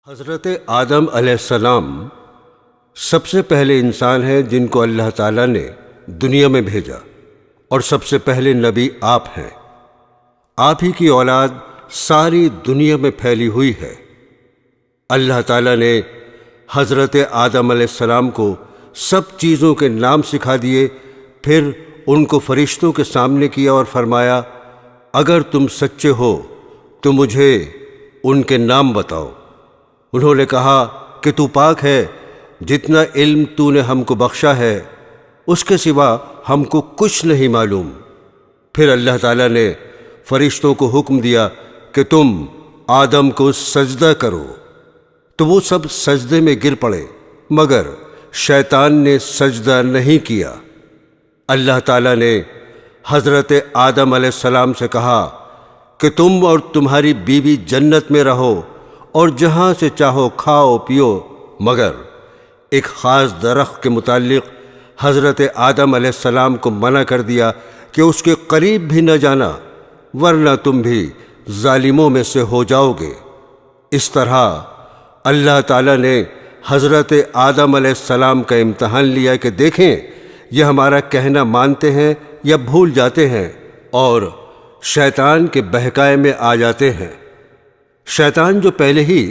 حضرت آدم علیہ السلام سب سے پہلے انسان ہیں جن کو اللہ تعالیٰ نے دنیا میں بھیجا، اور سب سے پہلے نبی آپ ہیں۔ آپ ہی کی اولاد ساری دنیا میں پھیلی ہوئی ہے۔ اللہ تعالیٰ نے حضرت آدم علیہ السلام کو سب چیزوں کے نام سکھا دیے، پھر ان کو فرشتوں کے سامنے کیا اور فرمایا، اگر تم سچے ہو تو مجھے ان کے نام بتاؤ۔ انہوں نے کہا کہ تو پاک ہے، جتنا علم تو نے ہم کو بخشا ہے اس کے سوا ہم کو کچھ نہیں معلوم۔ پھر اللہ تعالیٰ نے فرشتوں کو حکم دیا کہ تم آدم کو سجدہ کرو، تو وہ سب سجدے میں گر پڑے، مگر شیطان نے سجدہ نہیں کیا۔ اللہ تعالیٰ نے حضرت آدم علیہ السلام سے کہا کہ تم اور تمہاری بیوی جنت میں رہو اور جہاں سے چاہو کھاؤ پیو، مگر ایک خاص درخت کے متعلق حضرت آدم علیہ السلام کو منع کر دیا کہ اس کے قریب بھی نہ جانا، ورنہ تم بھی ظالموں میں سے ہو جاؤ گے۔ اس طرح اللہ تعالیٰ نے حضرت آدم علیہ السلام کا امتحان لیا کہ دیکھیں یہ ہمارا کہنا مانتے ہیں یا بھول جاتے ہیں اور شیطان کے بہکائے میں آ جاتے ہیں۔ شیطان جو پہلے ہی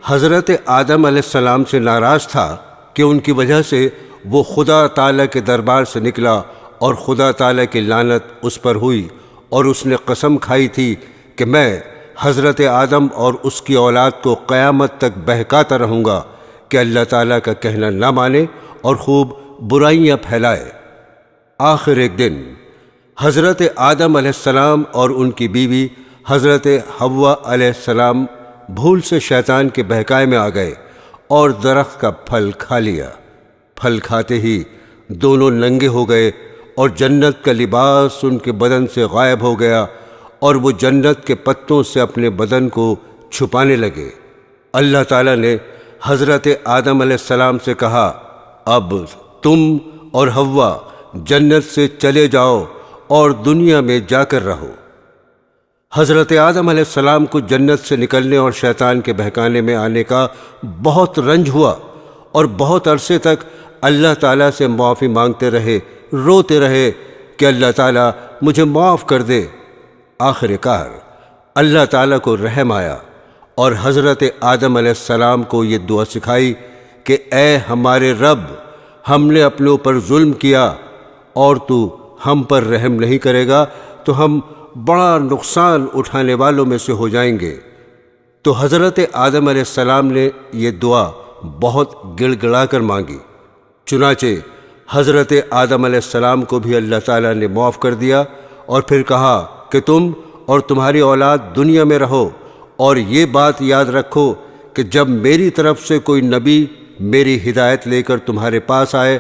حضرت آدم علیہ السلام سے ناراض تھا کہ ان کی وجہ سے وہ خدا تعالیٰ کے دربار سے نکلا اور خدا تعالیٰ کی لعنت اس پر ہوئی، اور اس نے قسم کھائی تھی کہ میں حضرت آدم اور اس کی اولاد کو قیامت تک بہکاتا رہوں گا کہ اللہ تعالیٰ کا کہنا نہ مانے اور خوب برائیاں پھیلائے۔ آخر ایک دن حضرت آدم علیہ السلام اور ان کی بیوی حضرت حوا علیہ السلام بھول سے شیطان کے بہکائے میں آ گئے اور درخت کا پھل کھا لیا۔ پھل کھاتے ہی دونوں ننگے ہو گئے اور جنت کا لباس ان کے بدن سے غائب ہو گیا، اور وہ جنت کے پتوں سے اپنے بدن کو چھپانے لگے۔ اللہ تعالیٰ نے حضرت آدم علیہ السلام سے کہا، اب تم اور حوا جنت سے چلے جاؤ اور دنیا میں جا کر رہو۔ حضرت آدم علیہ السلام کو جنت سے نکلنے اور شیطان کے بہکانے میں آنے کا بہت رنج ہوا، اور بہت عرصے تک اللہ تعالیٰ سے معافی مانگتے رہے، روتے رہے کہ اللہ تعالیٰ مجھے معاف کر دے۔ آخر کار اللہ تعالیٰ کو رحم آیا اور حضرت آدم علیہ السلام کو یہ دعا سکھائی کہ اے ہمارے رب، ہم نے اپنے اوپر ظلم کیا اور تو ہم پر رحم نہیں کرے گا تو ہم بڑا نقصان اٹھانے والوں میں سے ہو جائیں گے۔ تو حضرت آدم علیہ السلام نے یہ دعا بہت گڑ گڑا کر مانگی، چنانچہ حضرت آدم علیہ السلام کو بھی اللہ تعالیٰ نے معاف کر دیا، اور پھر کہا کہ تم اور تمہاری اولاد دنیا میں رہو، اور یہ بات یاد رکھو کہ جب میری طرف سے کوئی نبی میری ہدایت لے کر تمہارے پاس آئے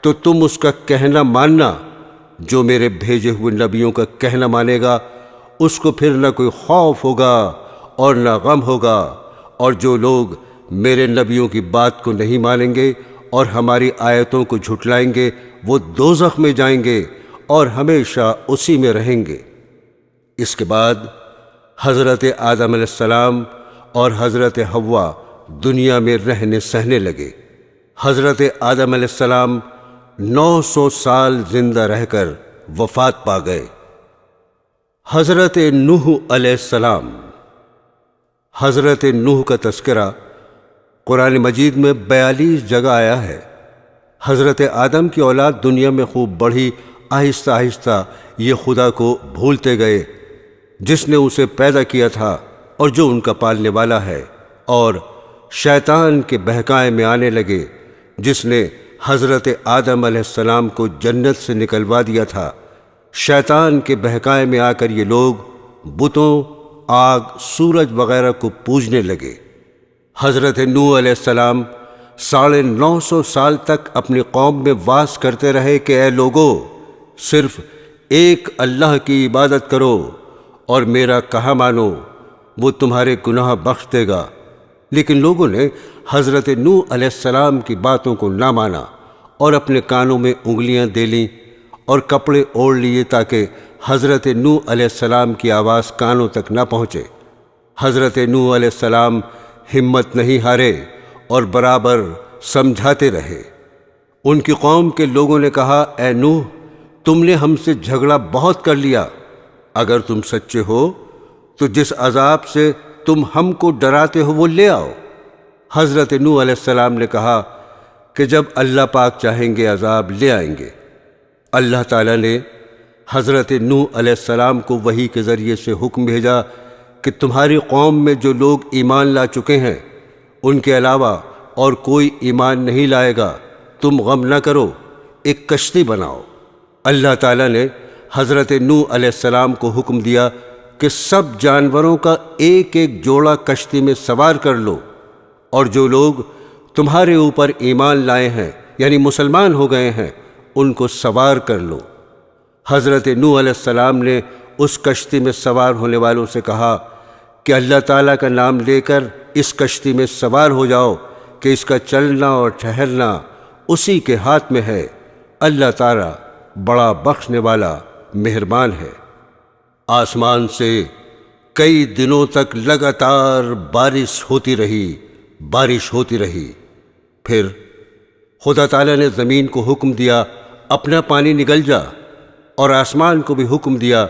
تو تم اس کا کہنا ماننا۔ جو میرے بھیجے ہوئے نبیوں کا کہنا مانے گا اس کو پھر نہ کوئی خوف ہوگا اور نہ غم ہوگا، اور جو لوگ میرے نبیوں کی بات کو نہیں مانیں گے اور ہماری آیتوں کو جھٹلائیں گے وہ دوزخ میں جائیں گے اور ہمیشہ اسی میں رہیں گے۔ اس کے بعد حضرت آدم علیہ السلام اور حضرت حوا دنیا میں رہنے سہنے لگے۔ حضرت آدم علیہ السلام 900 سال زندہ رہ کر وفات پا گئے۔ حضرت نوح علیہ السلام۔ حضرت نوح کا تذکرہ قرآن مجید میں 42 جگہ آیا ہے۔ حضرت آدم کی اولاد دنیا میں خوب بڑھی، آہستہ آہستہ یہ خدا کو بھولتے گئے جس نے اسے پیدا کیا تھا اور جو ان کا پالنے والا ہے، اور شیطان کے بہکائے میں آنے لگے جس نے حضرت آدم علیہ السلام کو جنت سے نکلوا دیا تھا۔ شیطان کے بہکائے میں آ کر یہ لوگ بتوں، آگ، سورج وغیرہ کو پوجنے لگے۔ حضرت نوح علیہ السلام 950 سال تک اپنی قوم میں واس کرتے رہے کہ اے لوگو، صرف ایک اللہ کی عبادت کرو اور میرا کہا مانو، وہ تمہارے گناہ بخش دے گا۔ لیکن لوگوں نے حضرت نوح علیہ السلام کی باتوں کو نہ مانا اور اپنے کانوں میں انگلیاں دے لیں اور کپڑے اوڑھ لیے تاکہ حضرت نوح علیہ السلام کی آواز کانوں تک نہ پہنچے۔ حضرت نوح علیہ السلام ہمت نہیں ہارے اور برابر سمجھاتے رہے۔ ان کی قوم کے لوگوں نے کہا، اے نوح، تم نے ہم سے جھگڑا بہت کر لیا، اگر تم سچے ہو تو جس عذاب سے تم ہم کو ڈراتے ہو وہ لے آؤ۔ حضرت نوح علیہ السلام نے کہا کہ جب اللہ پاک چاہیں گے عذاب لے آئیں گے۔ اللہ تعالیٰ نے حضرت نوح علیہ السلام کو وحی کے ذریعے سے حکم بھیجا کہ تمہاری قوم میں جو لوگ ایمان لا چکے ہیں ان کے علاوہ اور کوئی ایمان نہیں لائے گا، تم غم نہ کرو، ایک کشتی بناؤ۔ اللہ تعالیٰ نے حضرت نوح علیہ السلام کو حکم دیا کہ سب جانوروں کا ایک ایک جوڑا کشتی میں سوار کر لو، اور جو لوگ تمہارے اوپر ایمان لائے ہیں یعنی مسلمان ہو گئے ہیں ان کو سوار کر لو۔ حضرت نوح علیہ السلام نے اس کشتی میں سوار ہونے والوں سے کہا کہ اللہ تعالیٰ کا نام لے کر اس کشتی میں سوار ہو جاؤ کہ اس کا چلنا اور ٹھہرنا اسی کے ہاتھ میں ہے، اللہ تعالیٰ بڑا بخشنے والا مہربان ہے۔ آسمان سے کئی دنوں تک لگاتار بارش ہوتی رہی۔ پھر خدا تعالیٰ نے زمین کو حکم دیا اپنا پانی نگل جا، اور آسمان کو بھی حکم دیا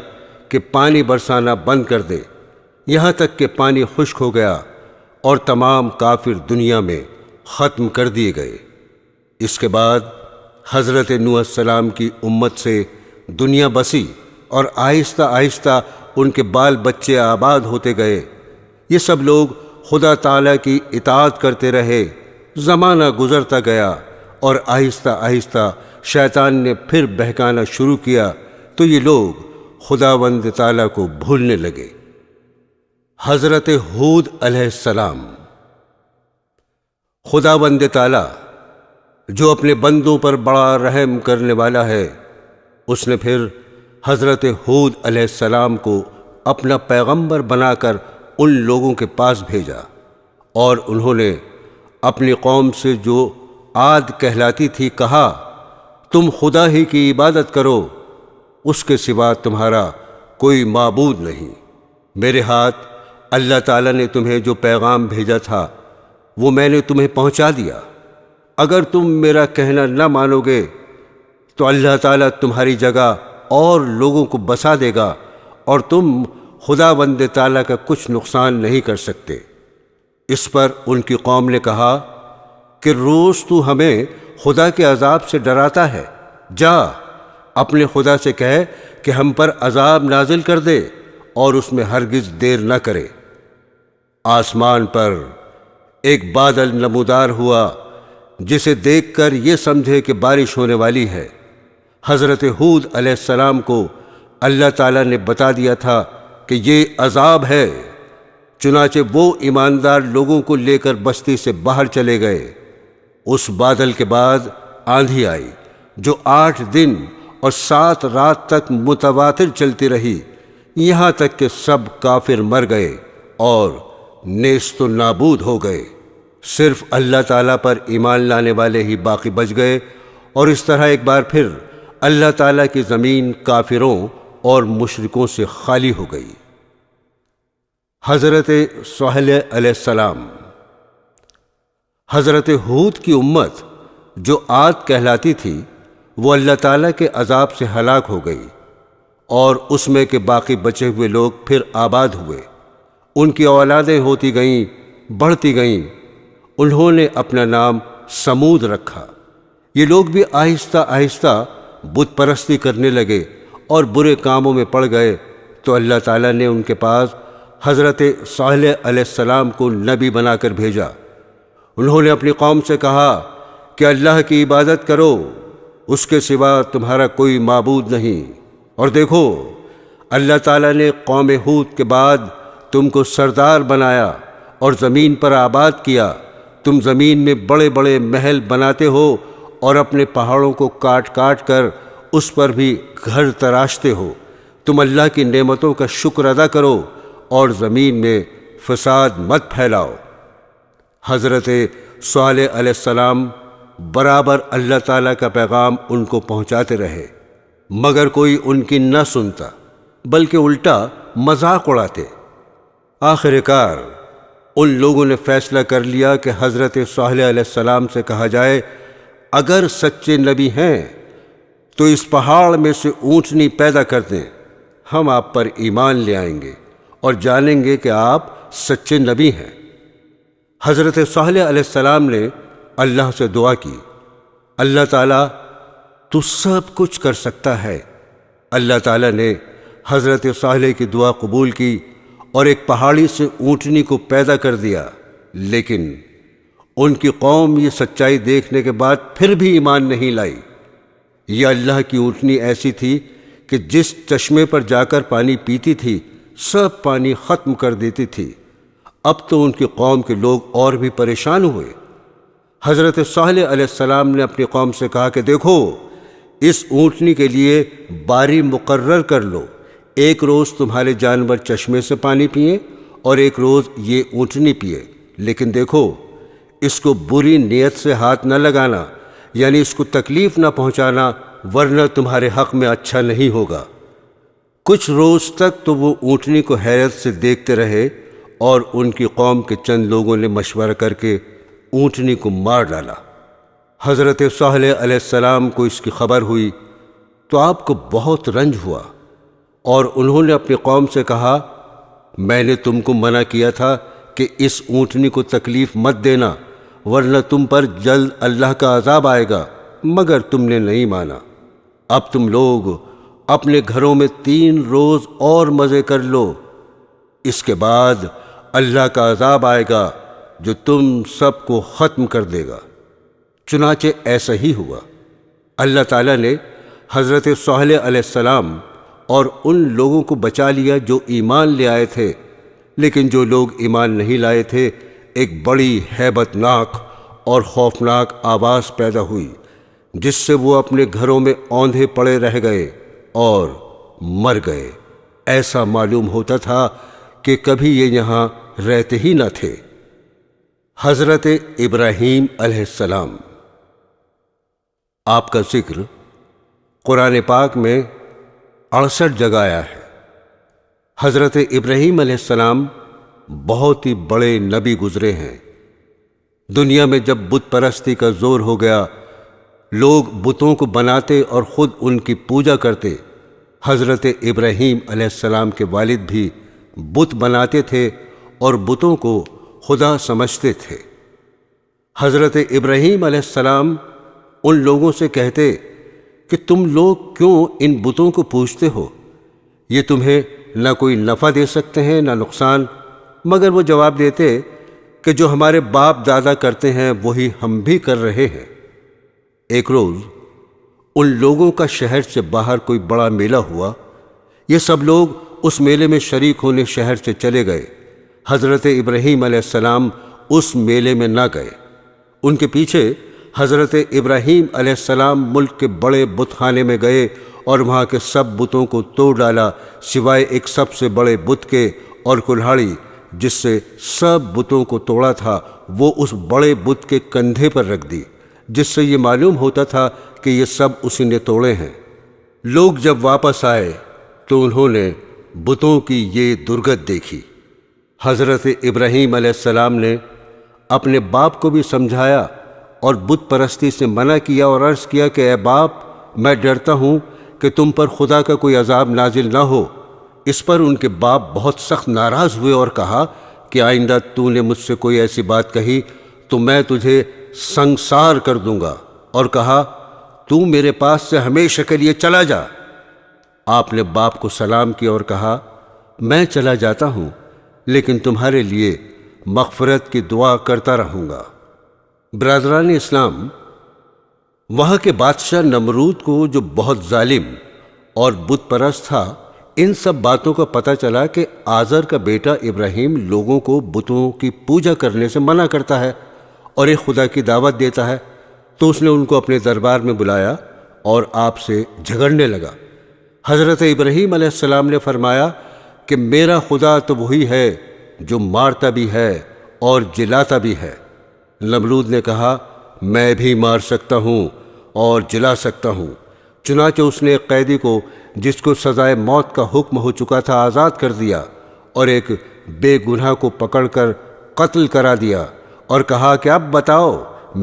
کہ پانی برسانا بند کر دے، یہاں تک کہ پانی خشک ہو گیا اور تمام کافر دنیا میں ختم کر دیے گئے۔ اس کے بعد حضرت نوح علیہ السلام کی امت سے دنیا بسی اور آہستہ آہستہ ان کے بال بچے آباد ہوتے گئے۔ یہ سب لوگ خدا تعالیٰ کی اطاعت کرتے رہے۔ زمانہ گزرتا گیا اور آہستہ آہستہ شیطان نے پھر بہکانا شروع کیا تو یہ لوگ خداوند تعالیٰ کو بھولنے لگے۔ حضرت ہود علیہ السلام۔ خداوند تعالیٰ جو اپنے بندوں پر بڑا رحم کرنے والا ہے، اس نے پھر حضرت ہود علیہ السلام کو اپنا پیغمبر بنا کر ان لوگوں کے پاس بھیجا، اور انہوں نے اپنی قوم سے جو عاد کہلاتی تھی کہا، تم خدا ہی کی عبادت کرو، اس کے سوا تمہارا کوئی معبود نہیں۔ میرے ہاتھ اللہ تعالیٰ نے تمہیں جو پیغام بھیجا تھا وہ میں نے تمہیں پہنچا دیا۔ اگر تم میرا کہنا نہ مانو گے تو اللہ تعالیٰ تمہاری جگہ اور لوگوں کو بسا دے گا، اور تم خداوند تعالیٰ کا کچھ نقصان نہیں کر سکتے۔ اس پر ان کی قوم نے کہا کہ روز تو ہمیں خدا کے عذاب سے ڈراتا ہے، جا اپنے خدا سے کہے کہ ہم پر عذاب نازل کر دے اور اس میں ہرگز دیر نہ کرے۔ آسمان پر ایک بادل نمودار ہوا جسے دیکھ کر یہ سمجھے کہ بارش ہونے والی ہے۔ حضرت ہود علیہ السلام کو اللہ تعالیٰ نے بتا دیا تھا کہ یہ عذاب ہے، چنانچہ وہ ایماندار لوگوں کو لے کر بستی سے باہر چلے گئے۔ اس بادل کے بعد آندھی آئی جو 8 دن اور 7 رات تک متواتر چلتی رہی، یہاں تک کہ سب کافر مر گئے اور نیست و نابود ہو گئے۔ صرف اللہ تعالیٰ پر ایمان لانے والے ہی باقی بچ گئے، اور اس طرح ایک بار پھر اللہ تعالیٰ کی زمین کافروں اور مشرکوں سے خالی ہو گئی۔ حضرت صالح علیہ السلام۔ حضرت ہود کی امت جو عاد کہلاتی تھی وہ اللہ تعالیٰ کے عذاب سے ہلاک ہو گئی، اور اس میں کے باقی بچے ہوئے لوگ پھر آباد ہوئے۔ ان کی اولادیں ہوتی گئیں، بڑھتی گئیں۔ انہوں نے اپنا نام سمود رکھا۔ یہ لوگ بھی آہستہ آہستہ بت پرستی کرنے لگے اور برے کاموں میں پڑ گئے، تو اللہ تعالیٰ نے ان کے پاس حضرت صالح علیہ السلام کو نبی بنا کر بھیجا۔ انہوں نے اپنی قوم سے کہا کہ اللہ کی عبادت کرو، اس کے سوا تمہارا کوئی معبود نہیں، اور دیکھو اللہ تعالیٰ نے قوم ہود کے بعد تم کو سردار بنایا اور زمین پر آباد کیا۔ تم زمین میں بڑے بڑے محل بناتے ہو اور اپنے پہاڑوں کو کاٹ کاٹ کر اس پر بھی گھر تراشتے ہو۔ تم اللہ کی نعمتوں کا شکر ادا کرو اور زمین میں فساد مت پھیلاؤ۔ حضرت صالح علیہ السلام برابر اللہ تعالیٰ کا پیغام ان کو پہنچاتے رہے، مگر کوئی ان کی نہ سنتا، بلکہ الٹا مذاق اڑاتے۔ آخر کار ان لوگوں نے فیصلہ کر لیا کہ حضرت صالح علیہ السلام سے کہا جائے اگر سچے نبی ہیں تو اس پہاڑ میں سے اونٹنی پیدا کر دیں، ہم آپ پر ایمان لے آئیں گے اور جانیں گے کہ آپ سچے نبی ہیں۔ حضرت صالح علیہ السلام نے اللہ سے دعا کی، اللہ تعالیٰ تو سب کچھ کر سکتا ہے۔ اللہ تعالیٰ نے حضرت صالح کی دعا قبول کی اور ایک پہاڑی سے اونٹنی کو پیدا کر دیا، لیکن ان کی قوم یہ سچائی دیکھنے کے بعد پھر بھی ایمان نہیں لائی۔ یہ اللہ کی اونٹنی ایسی تھی کہ جس چشمے پر جا کر پانی پیتی تھی سب پانی ختم کر دیتی تھی۔ اب تو ان کی قوم کے لوگ اور بھی پریشان ہوئے۔ حضرت صالح علیہ السلام نے اپنی قوم سے کہا کہ دیکھو، اس اونٹنی کے لیے باری مقرر کر لو، ایک روز تمہارے جانور چشمے سے پانی پئیں اور ایک روز یہ اونٹنی پیے، لیکن دیکھو اس کو بری نیت سے ہاتھ نہ لگانا، یعنی اس کو تکلیف نہ پہنچانا، ورنہ تمہارے حق میں اچھا نہیں ہوگا۔ کچھ روز تک تو وہ اونٹنی کو حیرت سے دیکھتے رہے اور ان کی قوم کے چند لوگوں نے مشورہ کر کے اونٹنی کو مار ڈالا۔ حضرت صالح علیہ السلام کو اس کی خبر ہوئی تو آپ کو بہت رنج ہوا اور انہوں نے اپنی قوم سے کہا، میں نے تم کو منع کیا تھا کہ اس اونٹنی کو تکلیف مت دینا، ورنہ تم پر جلد اللہ کا عذاب آئے گا، مگر تم نے نہیں مانا۔ اب تم لوگ اپنے گھروں میں 3 روز اور مزے کر لو، اس کے بعد اللہ کا عذاب آئے گا جو تم سب کو ختم کر دے گا۔ چنانچہ ایسا ہی ہوا۔ اللہ تعالیٰ نے حضرت صالح علیہ السلام اور ان لوگوں کو بچا لیا جو ایمان لے آئے تھے، لیکن جو لوگ ایمان نہیں لائے تھے ایک بڑی ہیبت ناک اور خوفناک آواز پیدا ہوئی، جس سے وہ اپنے گھروں میں اوندھے پڑے رہ گئے اور مر گئے۔ ایسا معلوم ہوتا تھا کہ کبھی یہ یہاں رہتے ہی نہ تھے۔ حضرت ابراہیم علیہ السلام، آپ کا ذکر قرآن پاک میں 68 جگہ آیا ہے۔ حضرت ابراہیم علیہ السلام بہت ہی بڑے نبی گزرے ہیں۔ دنیا میں جب بت پرستی کا زور ہو گیا، لوگ بتوں کو بناتے اور خود ان کی پوجا کرتے۔ حضرت ابراہیم علیہ السلام کے والد بھی بت بناتے تھے اور بتوں کو خدا سمجھتے تھے۔ حضرت ابراہیم علیہ السلام ان لوگوں سے کہتے کہ تم لوگ کیوں ان بتوں کو پوجتے ہو؟ یہ تمہیں نہ کوئی نفع دے سکتے ہیں نہ نقصان۔ مگر وہ جواب دیتے کہ جو ہمارے باپ دادا کرتے ہیں وہی ہم بھی کر رہے ہیں۔ ایک روز ان لوگوں کا شہر سے باہر کوئی بڑا میلہ ہوا۔ یہ سب لوگ اس میلے میں شریک ہونے شہر سے چلے گئے۔ حضرت ابراہیم علیہ السلام اس میلے میں نہ گئے۔ ان کے پیچھے حضرت ابراہیم علیہ السلام ملک کے بڑے بت خانے میں گئے اور وہاں کے سب بتوں کو توڑ ڈالا سوائے ایک سب سے بڑے بت کے، اور کلہاڑی جس سے سب بتوں کو توڑا تھا وہ اس بڑے بت کے کندھے پر رکھ دی، جس سے یہ معلوم ہوتا تھا کہ یہ سب اسی نے توڑے ہیں۔ لوگ جب واپس آئے تو انہوں نے بتوں کی یہ درگت دیکھی۔ حضرت ابراہیم علیہ السلام نے اپنے باپ کو بھی سمجھایا اور بت پرستی سے منع کیا اور عرض کیا کہ اے باپ، میں ڈرتا ہوں کہ تم پر خدا کا کوئی عذاب نازل نہ ہو۔ اس پر ان کے باپ بہت سخت ناراض ہوئے اور کہا کہ آئندہ تو نے مجھ سے کوئی ایسی بات کہی تو میں تجھے سنگسار کر دوں گا، اور کہا تو میرے پاس سے ہمیشہ کے لیے چلا جا۔ آپ نے باپ کو سلام کیا اور کہا میں چلا جاتا ہوں، لیکن تمہارے لیے مغفرت کی دعا کرتا رہوں گا۔ برادران اسلام، وہاں کے بادشاہ نمرود کو جو بہت ظالم اور بت پرست تھا، ان سب باتوں کا پتہ چلا کہ آزر کا بیٹا ابراہیم لوگوں کو بتوں کی پوجا کرنے سے منع کرتا ہے اور ایک خدا کی دعوت دیتا ہے، تو اس نے ان کو اپنے دربار میں بلایا اور آپ سے جھگڑنے لگا۔ حضرت ابراہیم علیہ السلام نے فرمایا کہ میرا خدا تو وہی ہے جو مارتا بھی ہے اور جلاتا بھی ہے۔ نمرود نے کہا میں بھی مار سکتا ہوں اور جلا سکتا ہوں۔ چنانچہ اس نے ایک قیدی کو جس کو سزائے موت کا حکم ہو چکا تھا آزاد کر دیا، اور ایک بے گناہ کو پکڑ کر قتل کرا دیا اور کہا کہ اب بتاؤ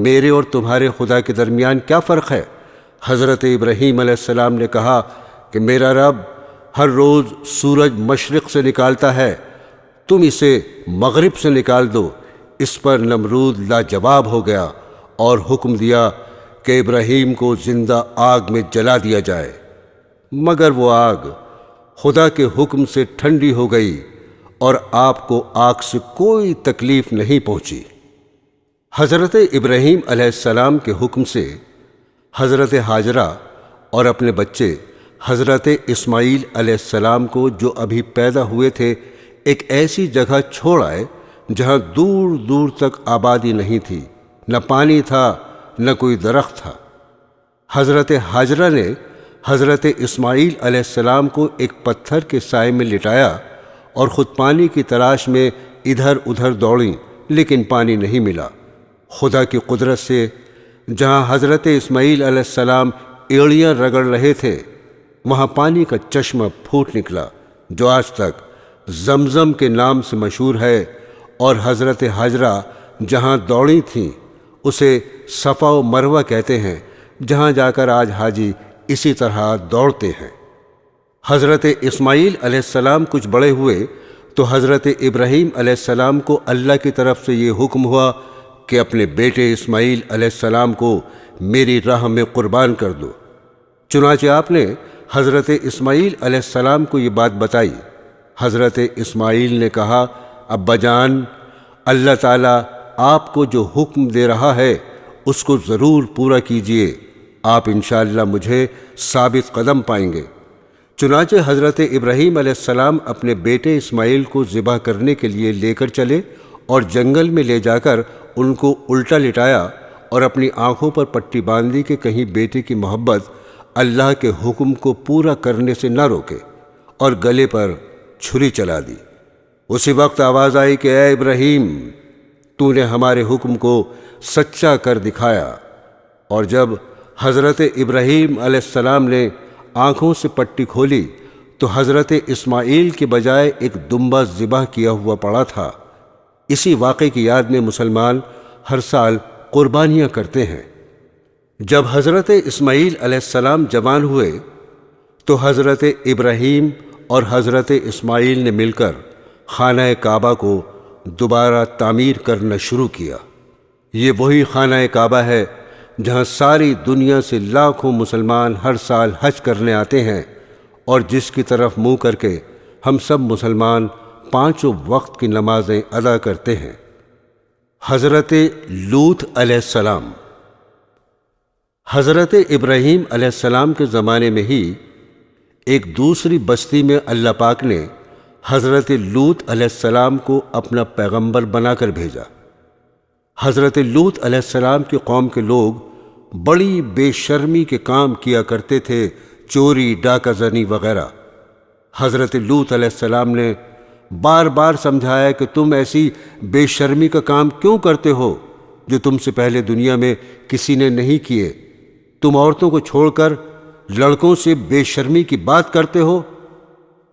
میرے اور تمہارے خدا کے درمیان کیا فرق ہے؟ حضرت ابراہیم علیہ السلام نے کہا کہ میرا رب ہر روز سورج مشرق سے نکالتا ہے، تم اسے مغرب سے نکال دو۔ اس پر نمرود لاجواب ہو گیا اور حکم دیا کہ ابراہیم کو زندہ آگ میں جلا دیا جائے، مگر وہ آگ خدا کے حکم سے ٹھنڈی ہو گئی اور آپ کو آگ سے کوئی تکلیف نہیں پہنچی۔ حضرت ابراہیم علیہ السلام کے حکم سے حضرت ہاجرہ اور اپنے بچے حضرت اسماعیل علیہ السلام کو جو ابھی پیدا ہوئے تھے ایک ایسی جگہ چھوڑ آئے جہاں دور دور تک آبادی نہیں تھی، نہ پانی تھا نہ کوئی درخت تھا۔ حضرت ہاجرہ نے حضرت اسماعیل علیہ السلام کو ایک پتھر کے سائے میں لٹایا اور خود پانی کی تلاش میں ادھر ادھر دوڑیں، لیکن پانی نہیں ملا۔ خدا کی قدرت سے جہاں حضرت اسماعیل علیہ السلام ایڑیاں رگڑ رہے تھے وہاں پانی کا چشمہ پھوٹ نکلا جو آج تک زمزم کے نام سے مشہور ہے، اور حضرت ہاجرہ جہاں دوڑی تھیں اسے صفا و مروہ کہتے ہیں، جہاں جا کر آج حاجی اسی طرح دوڑتے ہیں۔ حضرت اسماعیل علیہ السلام کچھ بڑے ہوئے تو حضرت ابراہیم علیہ السلام کو اللہ کی طرف سے یہ حکم ہوا کہ اپنے بیٹے اسماعیل علیہ السلام کو میری راہ میں قربان کر دو۔ چنانچہ آپ نے حضرت اسماعیل علیہ السلام کو یہ بات بتائی۔ حضرت اسماعیل نے کہا، ابا جان، اللہ تعالیٰ آپ کو جو حکم دے رہا ہے اس کو ضرور پورا کیجئے، آپ انشاءاللہ مجھے ثابت قدم پائیں گے۔ چنانچہ حضرت ابراہیم علیہ السلام اپنے بیٹے اسماعیل کو ذبح کرنے کے لیے لے کر چلے اور جنگل میں لے جا کر ان کو الٹا لٹایا اور اپنی آنکھوں پر پٹی باندھ دی کہ کہیں بیٹے کی محبت اللہ کے حکم کو پورا کرنے سے نہ روکے، اور گلے پر چھری چلا دی۔ اسی وقت آواز آئی کہ اے ابراہیم، تو نے ہمارے حکم کو سچا کر دکھایا۔ اور جب حضرت ابراہیم علیہ السلام نے آنکھوں سے پٹی کھولی تو حضرت اسماعیل کے بجائے ایک دمبا ذبح کیا ہوا پڑا تھا۔ اسی واقعے کی یاد میں مسلمان ہر سال قربانیاں کرتے ہیں۔ جب حضرت اسماعیل علیہ السلام جوان ہوئے تو حضرت ابراہیم اور حضرت اسماعیل نے مل کر خانہ کعبہ کو دوبارہ تعمیر کرنا شروع کیا۔ یہ وہی خانہ کعبہ ہے جہاں ساری دنیا سے لاکھوں مسلمان ہر سال حج کرنے آتے ہیں، اور جس کی طرف منہ کر کے ہم سب مسلمان 5 وقت کی نمازیں ادا کرتے ہیں۔ حضرت لوط علیہ السلام۔ حضرت ابراہیم علیہ السلام کے زمانے میں ہی ایک دوسری بستی میں اللہ پاک نے حضرت لوط علیہ السلام کو اپنا پیغمبر بنا کر بھیجا۔ حضرت لوط علیہ السلام کی قوم کے لوگ بڑی بے شرمی کے کام کیا کرتے تھے، چوری، ڈاکہ زنی وغیرہ۔ حضرت لوط علیہ السلام نے بار بار سمجھایا کہ تم ایسی بے شرمی کا کام کیوں کرتے ہو جو تم سے پہلے دنیا میں کسی نے نہیں کیے؟ تم عورتوں کو چھوڑ کر لڑکوں سے بے شرمی کی بات کرتے ہو۔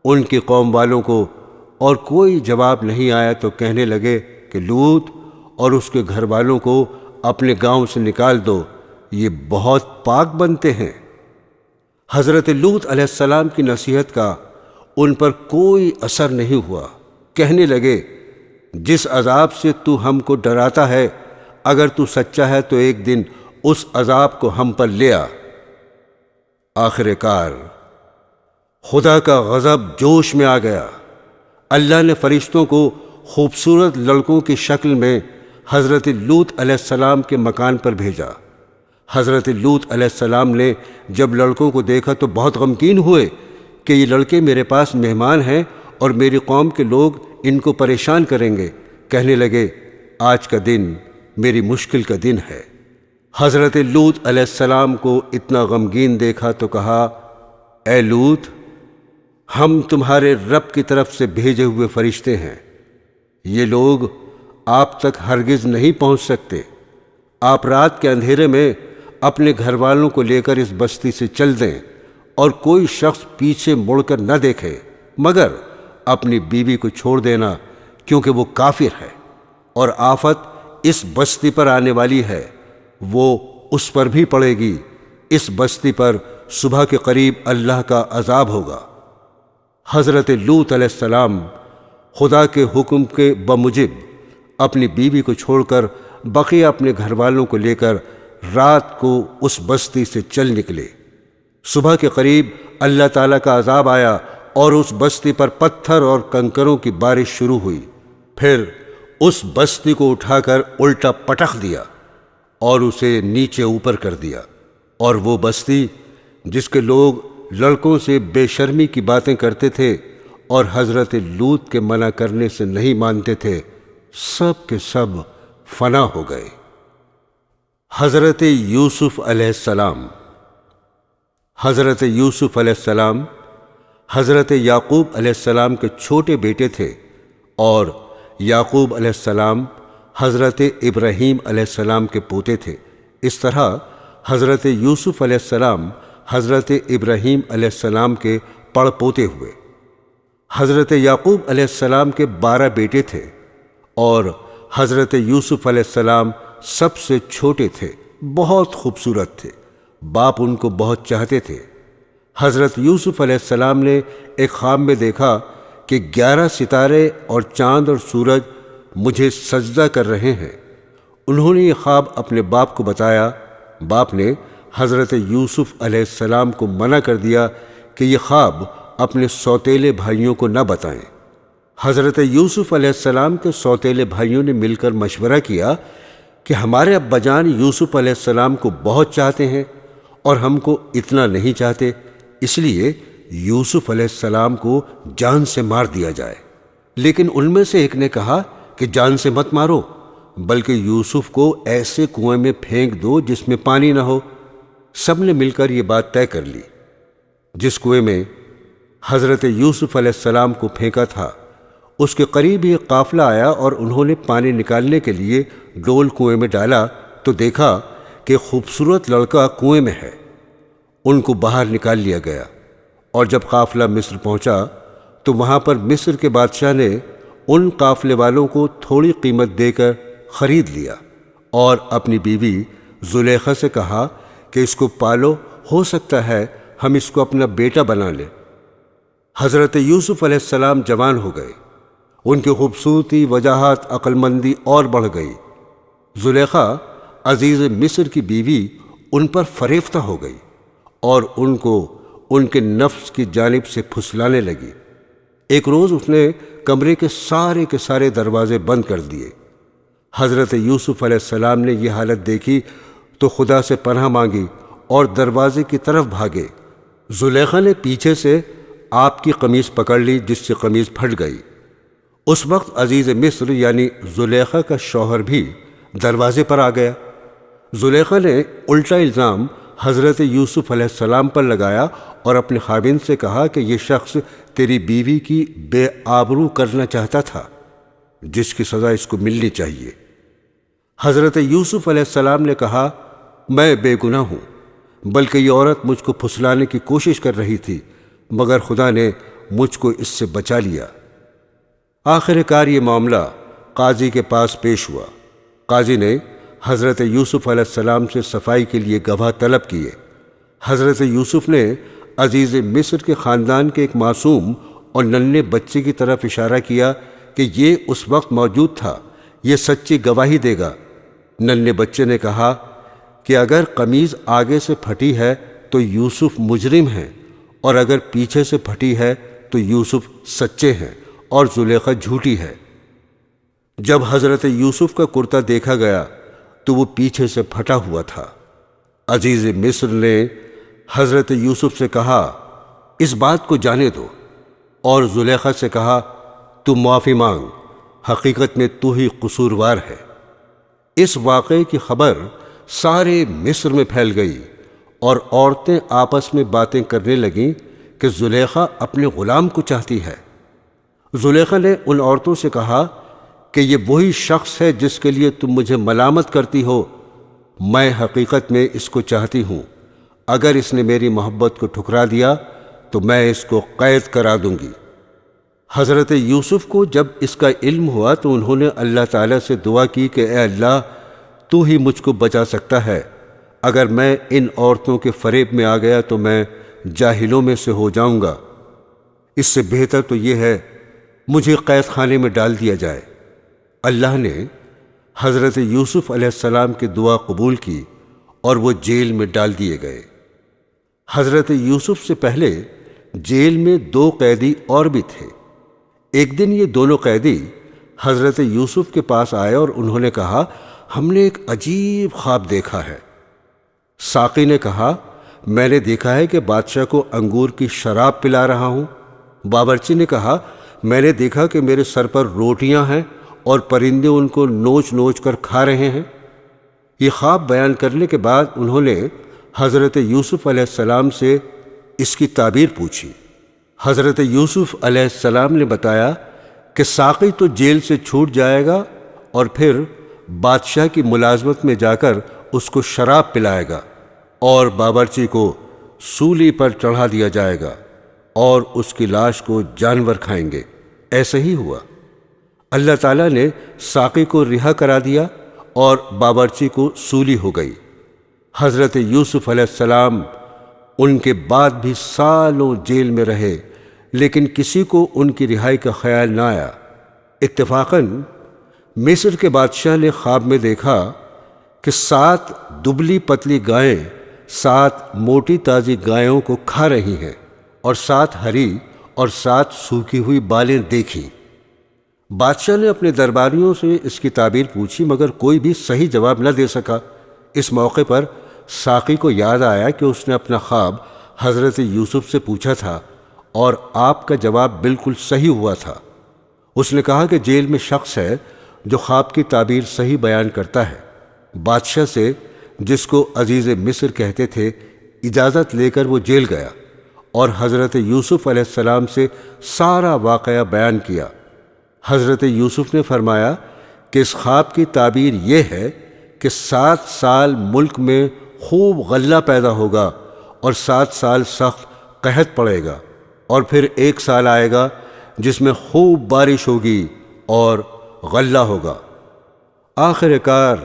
ان کی قوم والوں کو اور کوئی جواب نہیں آیا تو کہنے لگے کہ لوط اور اس کے گھر والوں کو اپنے گاؤں سے نکال دو، یہ بہت پاک بنتے ہیں۔ حضرت لوط علیہ السلام کی نصیحت کا ان پر کوئی اثر نہیں ہوا۔ کہنے لگے، جس عذاب سے تو ہم کو ڈراتا ہے، اگر تو سچا ہے تو ایک دن اس عذاب کو ہم پر لے آ۔ آخر کار خدا کا غضب جوش میں آ گیا۔ اللہ نے فرشتوں کو خوبصورت لڑکوں کی شکل میں حضرت لوط علیہ السلام کے مکان پر بھیجا۔ حضرت لوط علیہ السلام نے جب لڑکوں کو دیکھا تو بہت غمگین ہوئے کہ یہ لڑکے میرے پاس مہمان ہیں اور میری قوم کے لوگ ان کو پریشان کریں گے۔ کہنے لگے، آج کا دن میری مشکل کا دن ہے۔ حضرت لوط علیہ السلام کو اتنا غمگین دیکھا تو کہا، اے لوط، ہم تمہارے رب کی طرف سے بھیجے ہوئے فرشتے ہیں، یہ لوگ آپ تک ہرگز نہیں پہنچ سکتے۔ آپ رات کے اندھیرے میں اپنے گھر والوں کو لے کر اس بستی سے چل دیں اور کوئی شخص پیچھے مڑ کر نہ دیکھے، مگر اپنی بیوی کو چھوڑ دینا کیونکہ وہ کافر ہے۔ اور آفت اس بستی پر آنے والی ہے، وہ اس پر بھی پڑے گی۔ اس بستی پر صبح کے قریب اللہ کا عذاب ہوگا۔ حضرت لوط علیہ السلام خدا کے حکم کے بموجب اپنی بیوی کو چھوڑ کر بقیہ اپنے گھر والوں کو لے کر رات کو اس بستی سے چل نکلے۔ صبح کے قریب اللہ تعالیٰ کا عذاب آیا اور اس بستی پر پتھر اور کنکروں کی بارش شروع ہوئی۔ پھر اس بستی کو اٹھا کر الٹا پٹخ دیا اور اسے نیچے اوپر کر دیا، اور وہ بستی جس کے لوگ لڑکوں سے بے شرمی کی باتیں کرتے تھے اور حضرت لوط کے منع کرنے سے نہیں مانتے تھے، سب کے سب فنا ہو گئے۔ حضرت یوسف علیہ السلام۔ حضرت یوسف علیہ السلام حضرت یعقوب علیہ السلام کے چھوٹے بیٹے تھے، اور یعقوب علیہ السلام حضرت ابراہیم علیہ السلام کے پوتے تھے۔ اس طرح حضرت یوسف علیہ السلام حضرت ابراہیم علیہ السلام کے پڑ پوتے ہوئے۔ حضرت یعقوب علیہ السلام کے 12 بیٹے تھے، اور حضرت یوسف علیہ السلام سب سے چھوٹے تھے، بہت خوبصورت تھے، باپ ان کو بہت چاہتے تھے۔ حضرت یوسف علیہ السلام نے ایک خواب میں دیکھا کہ 11 ستارے اور چاند اور سورج مجھے سجدہ کر رہے ہیں۔ انہوں نے یہ خواب اپنے باپ کو بتایا۔ باپ نے حضرت یوسف علیہ السلام کو منع کر دیا کہ یہ خواب اپنے سوتیلے بھائیوں کو نہ بتائیں۔ حضرت یوسف علیہ السلام کے سوتیلے بھائیوں نے مل کر مشورہ کیا کہ ہمارے ابا جان یوسف علیہ السلام کو بہت چاہتے ہیں اور ہم کو اتنا نہیں چاہتے، اس لیے یوسف علیہ السلام کو جان سے مار دیا جائے۔ لیکن ان میں سے ایک نے کہا کہ جان سے مت مارو، بلکہ یوسف کو ایسے کنویں میں پھینک دو جس میں پانی نہ ہو۔ سب نے مل کر یہ بات طے کر لی۔ جس کنویں میں حضرت یوسف علیہ السلام کو پھینکا تھا، اس کے قریب ہی قافلہ آیا اور انہوں نے پانی نکالنے کے لیے ڈول کنویں میں ڈالا تو دیکھا کہ خوبصورت لڑکا کنویں میں ہے۔ ان کو باہر نکال لیا گیا، اور جب قافلہ مصر پہنچا تو وہاں پر مصر کے بادشاہ نے ان قافلے والوں کو تھوڑی قیمت دے کر خرید لیا، اور اپنی بیوی زلیخا سے کہا کہ اس کو پالو، ہو سکتا ہے ہم اس کو اپنا بیٹا بنا لیں۔ حضرت یوسف علیہ السلام جوان ہو گئے، ان کی خوبصورتی، وجاہت، عقل مندی اور بڑھ گئی۔ زلیخا عزیز مصر کی بیوی ان پر فریفتہ ہو گئی اور ان کو ان کے نفس کی جانب سے پھسلانے لگی۔ ایک روز اس نے کمرے کے سارے دروازے بند کر دیے۔ حضرت یوسف علیہ السلام نے یہ حالت دیکھی تو خدا سے پناہ مانگی اور دروازے کی طرف بھاگے۔ زلیخا نے پیچھے سے آپ کی قمیص پکڑ لی، جس سے قمیص پھٹ گئی۔ اس وقت عزیز مصر یعنی زلیخا کا شوہر بھی دروازے پر آ گیا۔ زلیخا نے الٹا الزام حضرت یوسف علیہ السلام پر لگایا اور اپنے خاوند سے کہا کہ یہ شخص تیری بیوی کی بے آبرو کرنا چاہتا تھا، جس کی سزا اس کو ملنی چاہیے۔ حضرت یوسف علیہ السلام نے کہا، میں بے گناہ ہوں، بلکہ یہ عورت مجھ کو پھسلانے کی کوشش کر رہی تھی، مگر خدا نے مجھ کو اس سے بچا لیا۔ آخر کار یہ معاملہ قاضی کے پاس پیش ہوا۔ قاضی نے حضرت یوسف علیہ السلام سے صفائی کے لیے گواہ طلب کیے۔ حضرت یوسف نے عزیز مصر کے خاندان کے ایک معصوم اور ننھے بچے کی طرف اشارہ کیا کہ یہ اس وقت موجود تھا، یہ سچی گواہی دے گا۔ ننھے بچے نے کہا کہ اگر قمیض آگے سے پھٹی ہے تو یوسف مجرم ہیں، اور اگر پیچھے سے پھٹی ہے تو یوسف سچے ہیں اور زلیخا جھوٹی ہے۔ جب حضرت یوسف کا کرتا دیکھا گیا تو وہ پیچھے سے پھٹا ہوا تھا۔ عزیز مصر نے حضرت یوسف سے کہا، اس بات کو جانے دو، اور زلیخا سے کہا، تو معافی مانگ، حقیقت میں تو ہی قصوروار ہے۔ اس واقعے کی خبر سارے مصر میں پھیل گئی، اور عورتیں آپس میں باتیں کرنے لگیں کہ زلیخا اپنے غلام کو چاہتی ہے۔ زلیخا نے ان عورتوں سے کہا کہ یہ وہی شخص ہے جس کے لیے تم مجھے ملامت کرتی ہو، میں حقیقت میں اس کو چاہتی ہوں۔ اگر اس نے میری محبت کو ٹھکرا دیا تو میں اس کو قید کرا دوں گی۔ حضرت یوسف کو جب اس کا علم ہوا تو انہوں نے اللہ تعالیٰ سے دعا کی کہ اے اللہ، تو ہی مجھ کو بچا سکتا ہے، اگر میں ان عورتوں کے فریب میں آ گیا تو میں جاہلوں میں سے ہو جاؤں گا، اس سے بہتر تو یہ ہے مجھے قید خانے میں ڈال دیا جائے۔ اللہ نے حضرت یوسف علیہ السلام کی دعا قبول کی اور وہ جیل میں ڈال دیے گئے۔ حضرت یوسف سے پہلے جیل میں 2 قیدی اور بھی تھے۔ ایک دن یہ دونوں قیدی حضرت یوسف کے پاس آئے اور انہوں نے کہا، ہم نے ایک عجیب خواب دیکھا ہے۔ ساقی نے کہا، میں نے دیکھا ہے کہ بادشاہ کو انگور کی شراب پلا رہا ہوں۔ باورچی نے کہا، میں نے دیکھا کہ میرے سر پر روٹیاں ہیں اور پرندے ان کو نوچ نوچ کر کھا رہے ہیں۔ یہ خواب بیان کرنے کے بعد انہوں نے حضرت یوسف علیہ السلام سے اس کی تعبیر پوچھی۔ حضرت یوسف علیہ السلام نے بتایا کہ ساقی تو جیل سے چھوٹ جائے گا اور پھر بادشاہ کی ملازمت میں جا کر اس کو شراب پلائے گا اور باورچی کو سولی پر چڑھا دیا جائے گا اور اس کی لاش کو جانور کھائیں گے۔ ایسا ہی ہوا۔ اللہ تعالیٰ نے ساقی کو رہا کرا دیا اور باورچی کو سولی ہو گئی۔ حضرت یوسف علیہ السلام ان کے بعد بھی سالوں جیل میں رہے، لیکن کسی کو ان کی رہائی کا خیال نہ آیا۔ اتفاقاً مصر کے بادشاہ نے خواب میں دیکھا کہ 7 دبلی پتلی گائیں 7 موٹی تازی گایوں کو کھا رہی ہیں اور 7 ہری اور 7 سوکھی ہوئی بالیں دیکھیں۔ بادشاہ نے اپنے درباریوں سے اس کی تعبیر پوچھی مگر کوئی بھی صحیح جواب نہ دے سکا۔ اس موقع پر ساقی کو یاد آیا کہ اس نے اپنا خواب حضرت یوسف سے پوچھا تھا اور آپ کا جواب بالکل صحیح ہوا تھا۔ اس نے کہا کہ جیل میں شخص ہے جو خواب کی تعبیر صحیح بیان کرتا ہے۔ بادشاہ سے، جس کو عزیز مصر کہتے تھے، اجازت لے کر وہ جیل گیا اور حضرت یوسف علیہ السلام سے سارا واقعہ بیان کیا۔ حضرت یوسف نے فرمایا کہ اس خواب کی تعبیر یہ ہے کہ 7 سال ملک میں خوب غلہ پیدا ہوگا اور 7 سال سخت قحط پڑے گا اور پھر 1 سال آئے گا جس میں خوب بارش ہوگی اور غلہ ہوگا۔ آخر کار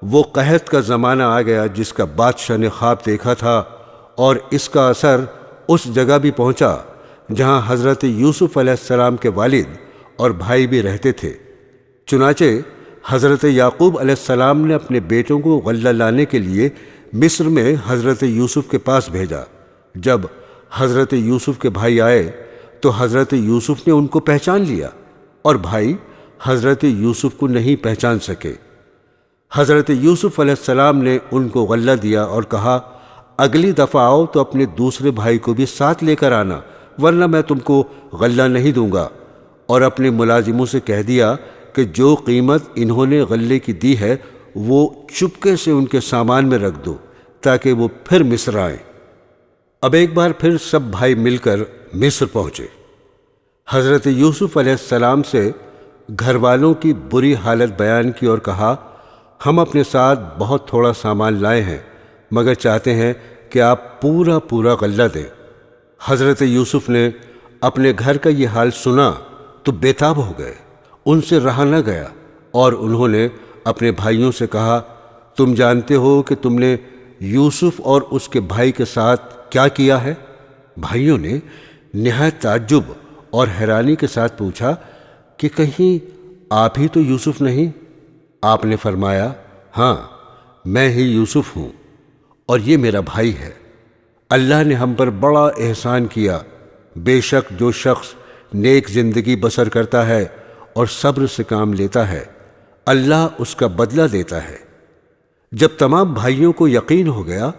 وہ قحط کا زمانہ آ گیا جس کا بادشاہ نے خواب دیکھا تھا اور اس کا اثر اس جگہ بھی پہنچا جہاں حضرت یوسف علیہ السلام کے والد اور بھائی بھی رہتے تھے۔ چنانچہ حضرت یعقوب علیہ السلام نے اپنے بیٹوں کو غلہ لانے کے لیے مصر میں حضرت یوسف کے پاس بھیجا۔ جب حضرت یوسف کے بھائی آئے تو حضرت یوسف نے ان کو پہچان لیا اور بھائی حضرت یوسف کو نہیں پہچان سکے۔ حضرت یوسف علیہ السلام نے ان کو غلہ دیا اور کہا، اگلی دفعہ آؤ تو اپنے دوسرے بھائی کو بھی ساتھ لے کر آنا، ورنہ میں تم کو غلہ نہیں دوں گا، اور اپنے ملازموں سے کہہ دیا کہ جو قیمت انہوں نے غلے کی دی ہے وہ چپکے سے ان کے سامان میں رکھ دو تاکہ وہ پھر مصر آئیں۔ اب ایک بار پھر سب بھائی مل کر مصر پہنچے۔ حضرت یوسف علیہ السلام سے گھر والوں کی بری حالت بیان کی اور کہا، ہم اپنے ساتھ بہت تھوڑا سامان لائے ہیں مگر چاہتے ہیں کہ آپ پورا غلہ دیں۔ حضرت یوسف نے اپنے گھر کا یہ حال سنا تو بے تاب ہو گئے، ان سے رہا نہ گیا اور انہوں نے اپنے بھائیوں سے کہا، تم جانتے ہو کہ تم نے یوسف اور اس کے بھائی کے ساتھ کیا کیا ہے؟ بھائیوں نے نہایت تعجب اور حیرانی کے ساتھ پوچھا کہ کہیں آپ ہی تو یوسف نہیں؟ آپ نے فرمایا، ہاں میں ہی یوسف ہوں اور یہ میرا بھائی ہے۔ اللہ نے ہم پر بڑا احسان کیا۔ بے شک جو شخص نیک زندگی بسر کرتا ہے اور صبر سے کام لیتا ہے، اللہ اس کا بدلہ دیتا ہے۔ جب تمام بھائیوں کو یقین ہو گیا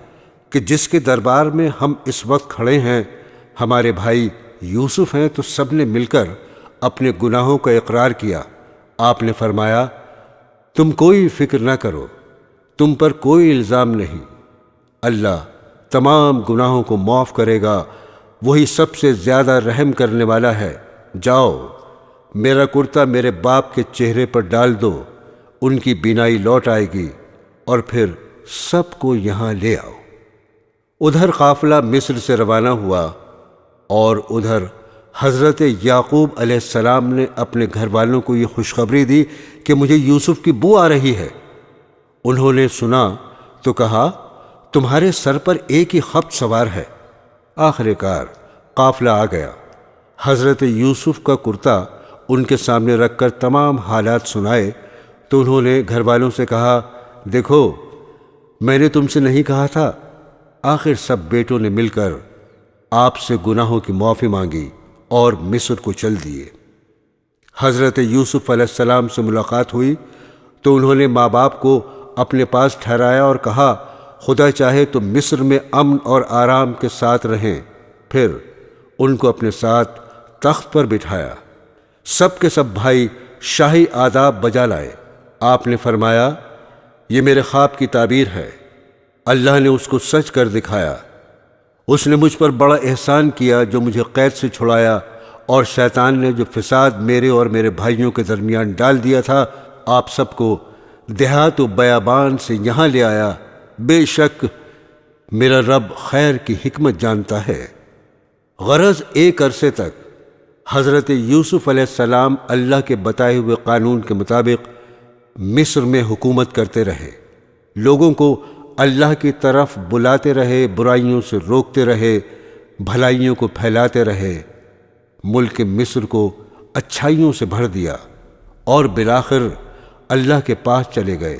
کہ جس کے دربار میں ہم اس وقت کھڑے ہیں ہمارے بھائی یوسف ہیں، تو سب نے مل کر اپنے گناہوں کا اقرار کیا۔ آپ نے فرمایا، تم کوئی فکر نہ کرو، تم پر کوئی الزام نہیں، اللہ تمام گناہوں کو معاف کرے گا، وہی سب سے زیادہ رحم کرنے والا ہے۔ جاؤ، میرا کرتا میرے باپ کے چہرے پر ڈال دو، ان کی بینائی لوٹ آئے گی، اور پھر سب کو یہاں لے آؤ۔ ادھر قافلہ مصر سے روانہ ہوا اور ادھر حضرت یعقوب علیہ السلام نے اپنے گھر والوں کو یہ خوشخبری دی کہ مجھے یوسف کی بو آ رہی ہے۔ انہوں نے سنا تو کہا تمہارے سر پر ایک ہی خبط سوار ہے۔ آخر کار قافلہ آ گیا۔ حضرت یوسف کا کرتا ان کے سامنے رکھ کر تمام حالات سنائے تو انہوں نے گھر والوں سے کہا دیکھو میں نے تم سے نہیں کہا تھا۔ آخر سب بیٹوں نے مل کر آپ سے گناہوں کی معافی مانگی اور مصر کو چل دیے۔ حضرت یوسف علیہ السلام سے ملاقات ہوئی تو انہوں نے ماں باپ کو اپنے پاس ٹھہرایا اور کہا خدا چاہے تو مصر میں امن اور آرام کے ساتھ رہیں۔ پھر ان کو اپنے ساتھ تخت پر بٹھایا۔ سب کے سب بھائی شاہی آداب بجا لائے۔ آپ نے فرمایا یہ میرے خواب کی تعبیر ہے، اللہ نے اس کو سچ کر دکھایا۔ اس نے مجھ پر بڑا احسان کیا جو مجھے قید سے چھڑایا، اور شیطان نے جو فساد میرے اور میرے بھائیوں کے درمیان ڈال دیا تھا آپ سب کو دیہات و بیابان سے یہاں لے آیا۔ بے شک میرا رب خیر کی حکمت جانتا ہے۔ غرض ایک عرصے تک حضرت یوسف علیہ السلام اللہ کے بتائے ہوئے قانون کے مطابق مصر میں حکومت کرتے رہے، لوگوں کو اللہ کی طرف بلاتے رہے، برائیوں سے روکتے رہے، بھلائیوں کو پھیلاتے رہے، ملک مصر کو اچھائیوں سے بھر دیا، اور بالآخر اللہ کے پاس چلے گئے،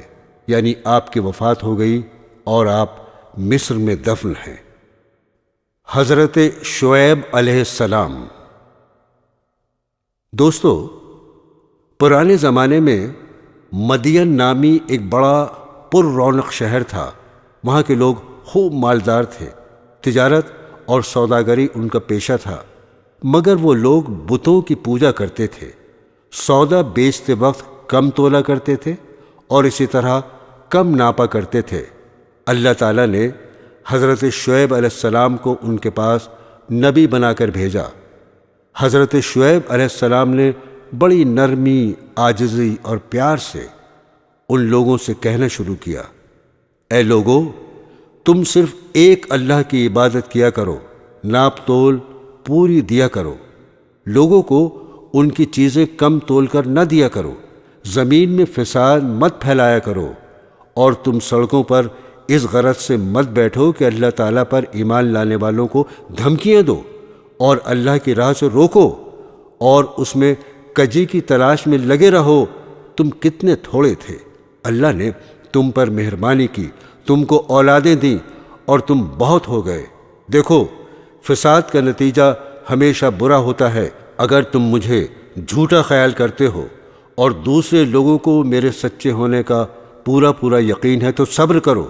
یعنی آپ کی وفات ہو گئی اور آپ مصر میں دفن ہیں۔ حضرت شعیب علیہ السلام۔ دوستو، پرانے زمانے میں مدین نامی ایک بڑا پر رونق شہر تھا۔ وہاں کے لوگ خوب مالدار تھے، تجارت اور سوداگری ان کا پیشہ تھا، مگر وہ لوگ بتوں کی پوجا کرتے تھے، سودا بیچتے وقت کم تولا کرتے تھے اور اسی طرح کم ناپا کرتے تھے۔ اللہ تعالیٰ نے حضرت شعیب علیہ السلام کو ان کے پاس نبی بنا کر بھیجا۔ حضرت شعیب علیہ السلام نے بڑی نرمی، عاجزی اور پیار سے ان لوگوں سے کہنا شروع کیا، اے لوگو، تم صرف ایک اللہ کی عبادت کیا کرو، ناپ تول پوری دیا کرو، لوگوں کو ان کی چیزیں کم تول کر نہ دیا کرو، زمین میں فساد مت پھیلایا کرو، اور تم سڑکوں پر اس غرض سے مت بیٹھو کہ اللہ تعالیٰ پر ایمان لانے والوں کو دھمکیاں دو اور اللہ کی راہ سے روکو، اور اس میں کجی کی تلاش میں لگے رہو۔ تم کتنے تھوڑے تھے، اللہ نے تم پر مہربانی کی، تم کو اولادیں دیں اور تم بہت ہو گئے۔ دیکھو، فساد کا نتیجہ ہمیشہ برا ہوتا ہے۔ اگر تم مجھے جھوٹا خیال کرتے ہو اور دوسرے لوگوں کو میرے سچے ہونے کا پورا یقین ہے تو صبر کرو،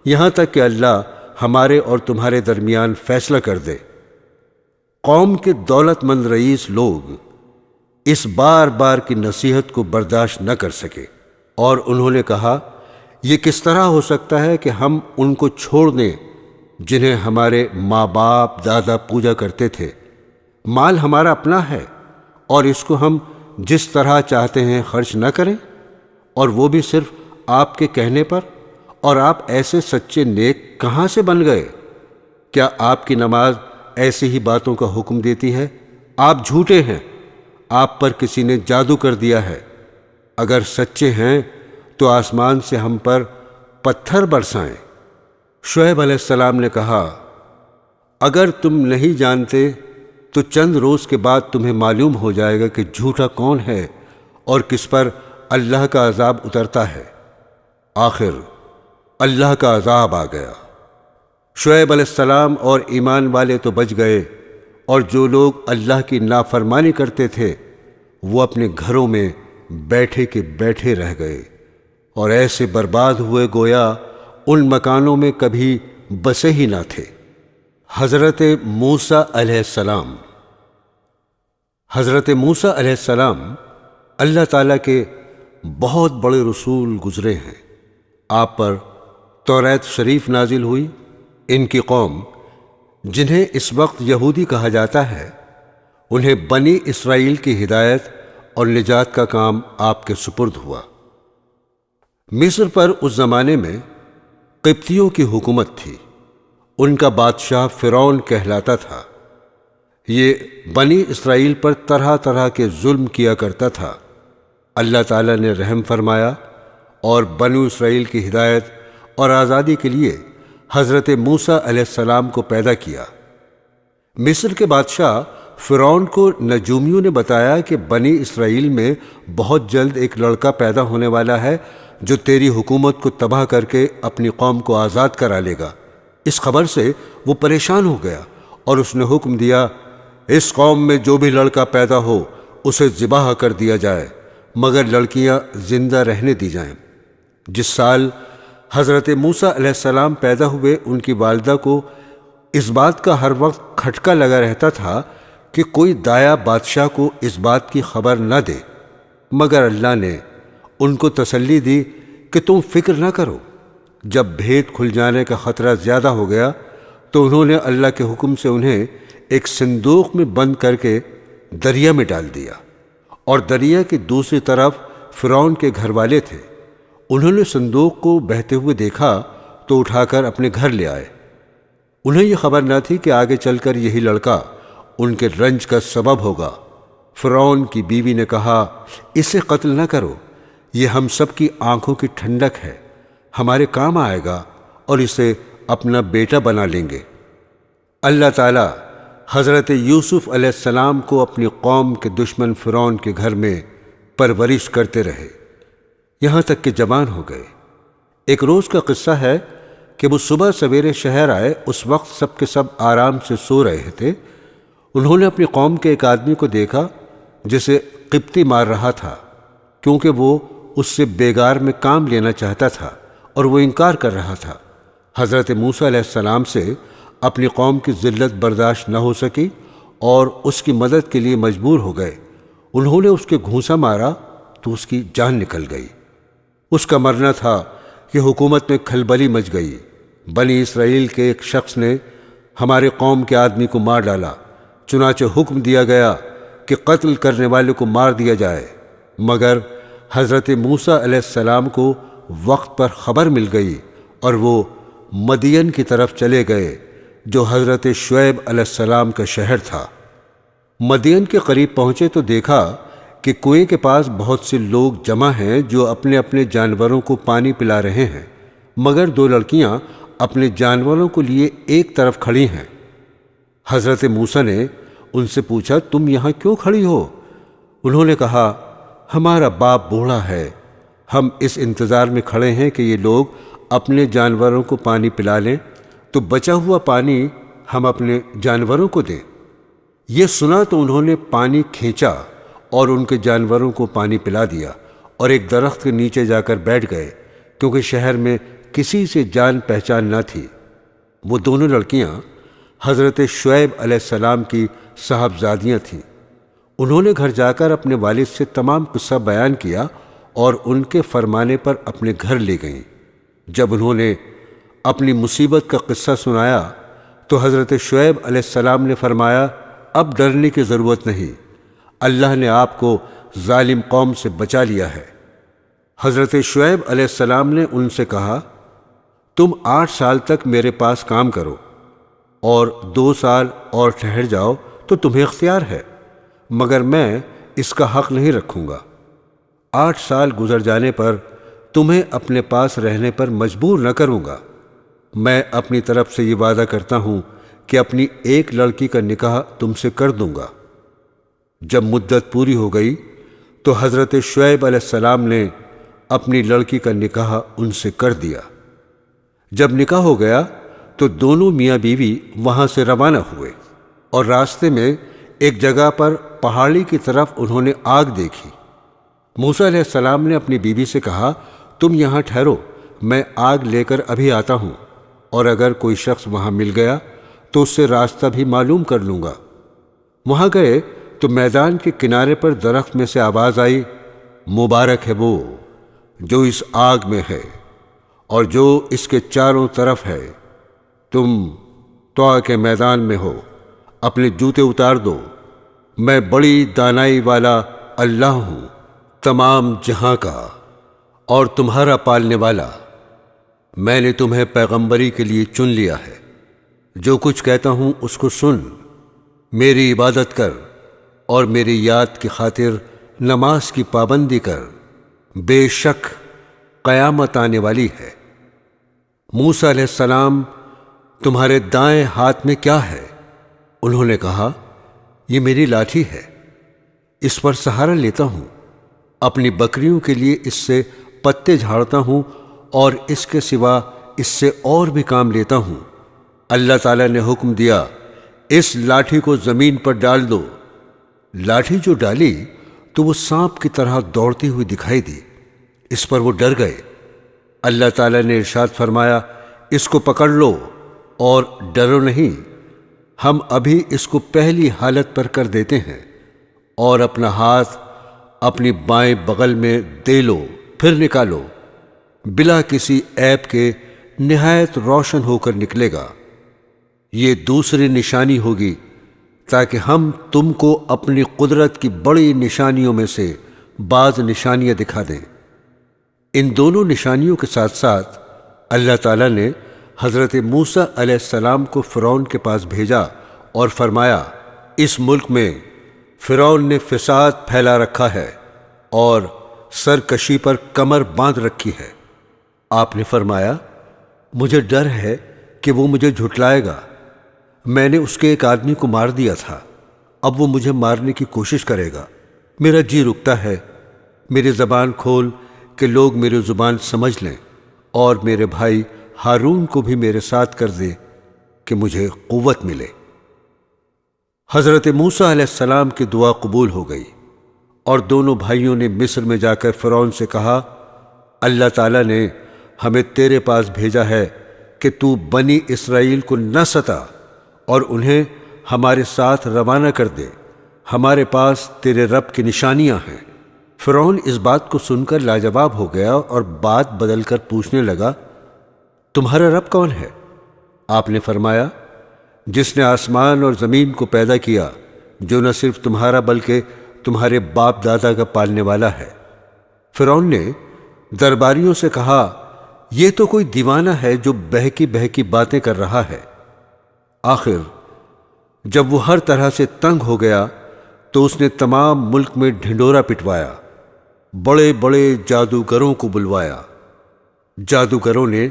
یہاں تک کہ اللہ ہمارے اور تمہارے درمیان فیصلہ کر دے۔ قوم کے دولت مند رئیس لوگ اس بار بار کی نصیحت کو برداشت نہ کر سکے، اور انہوں نے کہا یہ کس طرح ہو سکتا ہے کہ ہم ان کو چھوڑ دیں جنہیں ہمارے ماں باپ دادا پوجا کرتے تھے؟ مال ہمارا اپنا ہے اور اس کو ہم جس طرح چاہتے ہیں خرچ نہ کریں، اور وہ بھی صرف آپ کے کہنے پر؟ اور آپ ایسے سچے نیک کہاں سے بن گئے؟ کیا آپ کی نماز ایسی ہی باتوں کا حکم دیتی ہے؟ آپ جھوٹے ہیں، آپ پر کسی نے جادو کر دیا ہے۔ اگر سچے ہیں تو آسمان سے ہم پر پتھر برسائیں۔ شعیب علیہ السلام نے کہا اگر تم نہیں جانتے تو چند روز کے بعد تمہیں معلوم ہو جائے گا کہ جھوٹا کون ہے اور کس پر اللہ کا عذاب اترتا ہے۔ آخر اللہ کا عذاب آ گیا۔ شعیب علیہ السلام اور ایمان والے تو بچ گئے، اور جو لوگ اللہ کی نافرمانی کرتے تھے وہ اپنے گھروں میں بیٹھے کے بیٹھے رہ گئے، اور ایسے برباد ہوئے گویا ان مکانوں میں کبھی بسے ہی نہ تھے۔ حضرت موسیٰ علیہ السلام۔ حضرت موسیٰ علیہ السلام اللہ تعالیٰ کے بہت بڑے رسول گزرے ہیں۔ آپ پر توریت شریف نازل ہوئی۔ ان کی قوم جنہیں اس وقت یہودی کہا جاتا ہے، انہیں بنی اسرائیل کی ہدایت اور نجات کا کام آپ کے سپرد ہوا۔ مصر پر اس زمانے میں قبطیوں کی حکومت تھی۔ ان کا بادشاہ فرعون کہلاتا تھا۔ یہ بنی اسرائیل پر طرح طرح کے ظلم کیا کرتا تھا۔ اللہ تعالیٰ نے رحم فرمایا اور بنو اسرائیل کی ہدایت اور آزادی کے لیے حضرت موسیٰ علیہ السلام کو پیدا کیا۔ مصر کے بادشاہ فرعون کو نجومیوں نے بتایا کہ بنی اسرائیل میں بہت جلد ایک لڑکا پیدا ہونے والا ہے جو تیری حکومت کو تباہ کر کے اپنی قوم کو آزاد کرا لے گا۔ اس خبر سے وہ پریشان ہو گیا اور اس نے حکم دیا، اس قوم میں جو بھی لڑکا پیدا ہو اسے ذبح کر دیا جائے، مگر لڑکیاں زندہ رہنے دی جائیں۔ جس سال حضرت موسیٰ علیہ السلام پیدا ہوئے، ان کی والدہ کو اس بات کا ہر وقت کھٹکا لگا رہتا تھا کہ کوئی دایا بادشاہ کو اس بات کی خبر نہ دے، مگر اللہ نے ان کو تسلی دی کہ تم فکر نہ کرو۔ جب بھید کھل جانے کا خطرہ زیادہ ہو گیا تو انہوں نے اللہ کے حکم سے انہیں ایک صندوق میں بند کر کے دریا میں ڈال دیا، اور دریا کی دوسری طرف فرعون کے گھر والے تھے۔ انہوں نے صندوق کو بہتے ہوئے دیکھا تو اٹھا کر اپنے گھر لے آئے۔ انہیں یہ خبر نہ تھی کہ آگے چل کر یہی لڑکا ان کے رنج کا سبب ہوگا۔ فرعون کی بیوی نے کہا، اسے قتل نہ کرو، یہ ہم سب کی آنکھوں کی ٹھنڈک ہے، ہمارے کام آئے گا اور اسے اپنا بیٹا بنا لیں گے۔ اللہ تعالیٰ حضرت یوسف علیہ السلام کو اپنی قوم کے دشمن فرعون کے گھر میں پرورش کرتے رہے، یہاں تک کہ جوان ہو گئے۔ ایک روز کا قصہ ہے کہ وہ صبح سویرے شہر آئے، اس وقت سب کے سب آرام سے سو رہے تھے۔ انہوں نے اپنی قوم کے ایک آدمی کو دیکھا جسے قبطی مار رہا تھا، کیونکہ وہ اس سے بیگار میں کام لینا چاہتا تھا اور وہ انکار کر رہا تھا۔ حضرت موسیٰ علیہ السلام سے اپنی قوم کی ذلت برداشت نہ ہو سکی اور اس کی مدد کے لیے مجبور ہو گئے۔ انہوں نے اس کے گھونسا مارا تو اس کی جان نکل گئی۔ اس کا مرنا تھا کہ حکومت میں کھلبلی مچ گئی۔ بنی اسرائیل کے ایک شخص نے ہمارے قوم کے آدمی کو مار ڈالا، چنانچہ حکم دیا گیا کہ قتل کرنے والے کو مار دیا جائے، مگر حضرت موسیٰ علیہ السلام کو وقت پر خبر مل گئی اور وہ مدین کی طرف چلے گئے جو حضرت شعیب علیہ السلام کا شہر تھا۔ مدین کے قریب پہنچے تو دیکھا کہ کنویں کے پاس بہت سے لوگ جمع ہیں جو اپنے اپنے جانوروں کو پانی پلا رہے ہیں، مگر دو لڑکیاں اپنے جانوروں کو لیے ایک طرف کھڑی ہیں۔ حضرت موسیٰ نے ان سے پوچھا، تم یہاں کیوں کھڑی ہو؟ انہوں نے کہا، ہمارا باپ بوڑھا ہے، ہم اس انتظار میں کھڑے ہیں کہ یہ لوگ اپنے جانوروں کو پانی پلا لیں تو بچا ہوا پانی ہم اپنے جانوروں کو دیں۔ یہ سنا تو انہوں نے پانی کھینچا اور ان کے جانوروں کو پانی پلا دیا اور ایک درخت کے نیچے جا کر بیٹھ گئے، کیونکہ شہر میں کسی سے جان پہچان نہ تھی۔ وہ دونوں لڑکیاں حضرت شعیب علیہ السلام کی صاحبزادیاں تھیں۔ انہوں نے گھر جا کر اپنے والد سے تمام قصہ بیان کیا اور ان کے فرمانے پر اپنے گھر لے گئیں۔ جب انہوں نے اپنی مصیبت کا قصہ سنایا تو حضرت شعیب علیہ السلام نے فرمایا، اب ڈرنے کی ضرورت نہیں، اللہ نے آپ کو ظالم قوم سے بچا لیا ہے۔ حضرت شعیب علیہ السلام نے ان سے کہا، تم 8 سال تک میرے پاس کام کرو اور 2 سال اور ٹھہر جاؤ تو تمہیں اختیار ہے، مگر میں اس کا حق نہیں رکھوں گا۔ 8 سال گزر جانے پر تمہیں اپنے پاس رہنے پر مجبور نہ کروں گا۔ میں اپنی طرف سے یہ وعدہ کرتا ہوں کہ اپنی ایک لڑکی کا نکاح تم سے کر دوں گا۔ جب مدت پوری ہو گئی تو حضرت شعیب علیہ السلام نے اپنی لڑکی کا نکاح ان سے کر دیا۔ جب نکاح ہو گیا تو دونوں میاں بیوی وہاں سے روانہ ہوئے اور راستے میں ایک جگہ پر پہاڑی کی طرف انہوں نے آگ دیکھی۔ موسیٰ علیہ السلام نے اپنی بیوی سے کہا، تم یہاں ٹھہرو، میں آگ لے کر ابھی آتا ہوں، اور اگر کوئی شخص وہاں مل گیا تو اس سے راستہ بھی معلوم کر لوں گا۔ وہاں گئے تو میدان کے کنارے پر درخت میں سے آواز آئی، مبارک ہے وہ جو اس آگ میں ہے اور جو اس کے چاروں طرف ہے۔ تم طوع کے میدان میں ہو، اپنے جوتے اتار دو، میں بڑی دانائی والا اللہ ہوں، تمام جہاں کا اور تمہارا پالنے والا۔ میں نے تمہیں پیغمبری کے لیے چن لیا ہے، جو کچھ کہتا ہوں اس کو سن، میری عبادت کر اور میری یاد کی خاطر نماز کی پابندی کر، بے شک قیامت آنے والی ہے۔ موسیٰ علیہ السلام، تمہارے دائیں ہاتھ میں کیا ہے؟ انہوں نے کہا، یہ میری لاٹھی ہے، اس پر سہارا لیتا ہوں، اپنی بکریوں کے لیے اس سے پتے جھاڑتا ہوں اور اس کے سوا اس سے اور بھی کام لیتا ہوں۔ اللہ تعالیٰ نے حکم دیا، اس لاٹھی کو زمین پر ڈال دو۔ لاٹھی جو ڈالی تو وہ سانپ کی طرح دوڑتی ہوئی دکھائی دی، اس پر وہ ڈر گئے۔ اللہ تعالیٰ نے ارشاد فرمایا، اس کو پکڑ لو اور ڈرو نہیں، ہم ابھی اس کو پہلی حالت پر کر دیتے ہیں، اور اپنا ہاتھ اپنی بائیں بغل میں دے لو، پھر نکالو، بلا کسی عیب کے نہایت روشن ہو کر نکلے گا۔ یہ دوسری نشانی ہوگی تاکہ ہم تم کو اپنی قدرت کی بڑی نشانیوں میں سے بعض نشانیاں دکھا دیں۔ ان دونوں نشانیوں کے ساتھ ساتھ اللہ تعالیٰ نے حضرت موسیٰ علیہ السلام کو فرعون کے پاس بھیجا اور فرمایا، اس ملک میں فرعون نے فساد پھیلا رکھا ہے اور سرکشی پر کمر باندھ رکھی ہے۔ آپ نے فرمایا، مجھے ڈر ہے کہ وہ مجھے جھٹلائے گا، میں نے اس کے ایک آدمی کو مار دیا تھا، اب وہ مجھے مارنے کی کوشش کرے گا، میرا جی رکتا ہے، میری زبان کھول کہ لوگ میری زبان سمجھ لیں، اور میرے بھائی ہارون کو بھی میرے ساتھ کر دے کہ مجھے قوت ملے۔ حضرت موسیٰ علیہ السلام کی دعا قبول ہو گئی، اور دونوں بھائیوں نے مصر میں جا کر فرعون سے کہا، اللہ تعالیٰ نے ہمیں تیرے پاس بھیجا ہے کہ تو بنی اسرائیل کو نہ ستا اور انہیں ہمارے ساتھ روانہ کر دے، ہمارے پاس تیرے رب کی نشانیاں ہیں۔ فرعون اس بات کو سن کر لاجواب ہو گیا اور بات بدل کر پوچھنے لگا، تمہارا رب کون ہے؟ آپ نے فرمایا، جس نے آسمان اور زمین کو پیدا کیا، جو نہ صرف تمہارا بلکہ تمہارے باپ دادا کا پالنے والا ہے۔ فرعون نے درباریوں سے کہا، یہ تو کوئی دیوانہ ہے جو بہکی بہکی باتیں کر رہا ہے۔ آخر جب وہ ہر طرح سے تنگ ہو گیا تو اس نے تمام ملک میں ڈھنڈورا پٹوایا، بڑے بڑے جادوگروں کو بلوایا۔ جادوگروں نے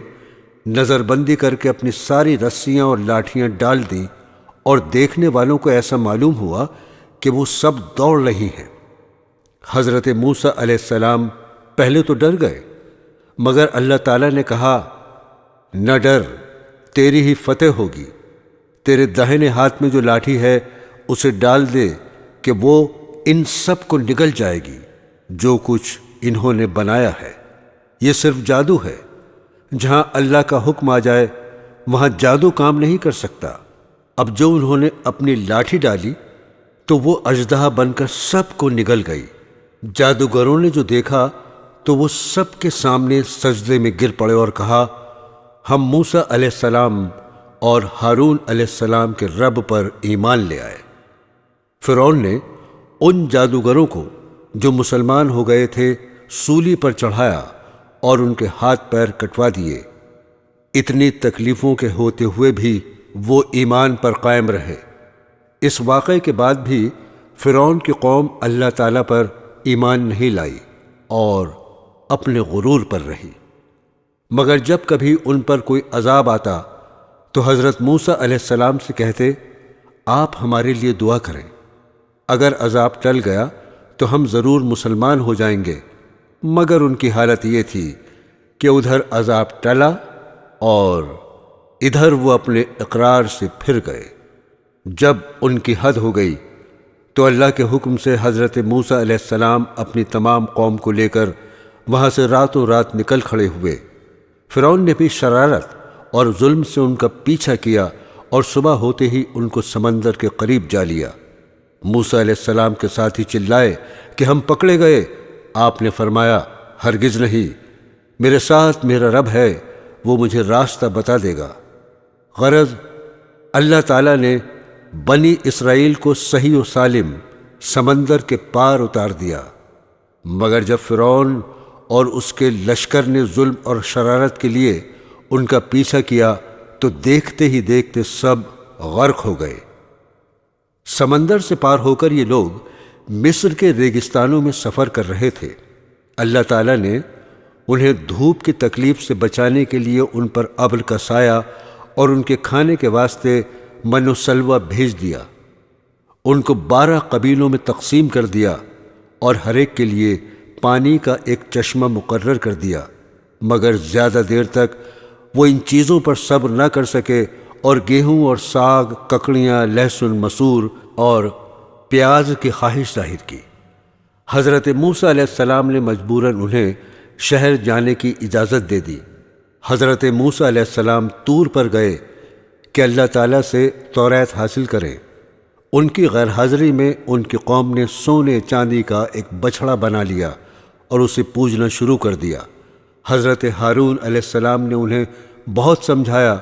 نظر بندی کر کے اپنی ساری رسیاں اور لاٹھیاں ڈال دیں، اور دیکھنے والوں کو ایسا معلوم ہوا کہ وہ سب دوڑ رہی ہیں۔ حضرت موسیٰ علیہ السلام پہلے تو ڈر گئے، مگر اللہ تعالیٰ نے کہا، نہ ڈر، تیری ہی فتح ہوگی، تیرے داہنے ہاتھ میں جو لاٹھی ہے اسے ڈال دے کہ وہ ان سب کو نگل جائے گی جو کچھ انہوں نے بنایا ہے۔ یہ صرف جادو ہے، جہاں اللہ کا حکم آ جائے وہاں جادو کام نہیں کر سکتا۔ اب جو انہوں نے اپنی لاٹھی ڈالی تو وہ اژدہا بن کر سب کو نگل گئی۔ جادوگروں نے جو دیکھا تو وہ سب کے سامنے سجدے میں گر پڑے اور کہا، ہم موسیٰ علیہ السلام اور ہارون علیہ السلام کے رب پر ایمان لے آئے۔ فرعون نے ان جادوگروں کو جو مسلمان ہو گئے تھے سولی پر چڑھایا اور ان کے ہاتھ پیر کٹوا دیے۔ اتنی تکلیفوں کے ہوتے ہوئے بھی وہ ایمان پر قائم رہے۔ اس واقعے کے بعد بھی فرعون کی قوم اللہ تعالیٰ پر ایمان نہیں لائی اور اپنے غرور پر رہی، مگر جب کبھی ان پر کوئی عذاب آتا تو حضرت موسیٰ علیہ السلام سے کہتے، آپ ہمارے لیے دعا کریں، اگر عذاب ٹل گیا تو ہم ضرور مسلمان ہو جائیں گے۔ مگر ان کی حالت یہ تھی کہ ادھر عذاب ٹلا اور ادھر وہ اپنے اقرار سے پھر گئے۔ جب ان کی حد ہو گئی تو اللہ کے حکم سے حضرت موسیٰ علیہ السلام اپنی تمام قوم کو لے کر وہاں سے راتوں رات نکل کھڑے ہوئے۔ فرعون نے بھی شرارت اور ظلم سے ان کا پیچھا کیا اور صبح ہوتے ہی ان کو سمندر کے قریب جا لیا۔ موسیٰ علیہ السلام کے ساتھی چلائے کہ ہم پکڑے گئے۔ آپ نے فرمایا، ہرگز نہیں، میرے ساتھ میرا رب ہے، وہ مجھے راستہ بتا دے گا۔ غرض اللہ تعالیٰ نے بنی اسرائیل کو صحیح و سالم سمندر کے پار اتار دیا، مگر جب فرعون اور اس کے لشکر نے ظلم اور شرارت کے لیے ان کا پیچھا کیا تو دیکھتے ہی دیکھتے سب غرق ہو گئے۔ سمندر سے پار ہو کر یہ لوگ مصر کے ریگستانوں میں سفر کر رہے تھے۔ اللہ تعالیٰ نے انہیں دھوپ کی تکلیف سے بچانے کے لیے ان پر ابر کا سایہ اور ان کے کھانے کے واسطے من و سلوہ بھیج دیا۔ ان کو 12 قبیلوں میں تقسیم کر دیا اور ہر ایک کے لیے پانی کا ایک چشمہ مقرر کر دیا، مگر زیادہ دیر تک وہ ان چیزوں پر صبر نہ کر سکے اور گیہوں اور ساگ، ککڑیاں، لہسن، مسور اور پیاز کی خواہش ظاہر کی۔ حضرت موسیٰ علیہ السلام نے مجبوراً انہیں شہر جانے کی اجازت دے دی۔ حضرت موسیٰ علیہ السلام طور پر گئے کہ اللہ تعالیٰ سے توریت حاصل کریں۔ ان کی غیر حاضری میں ان کی قوم نے سونے چاندی کا ایک بچھڑا بنا لیا اور اسے پوجنا شروع کر دیا۔ حضرت ہارون علیہ السلام نے انہیں بہت سمجھایا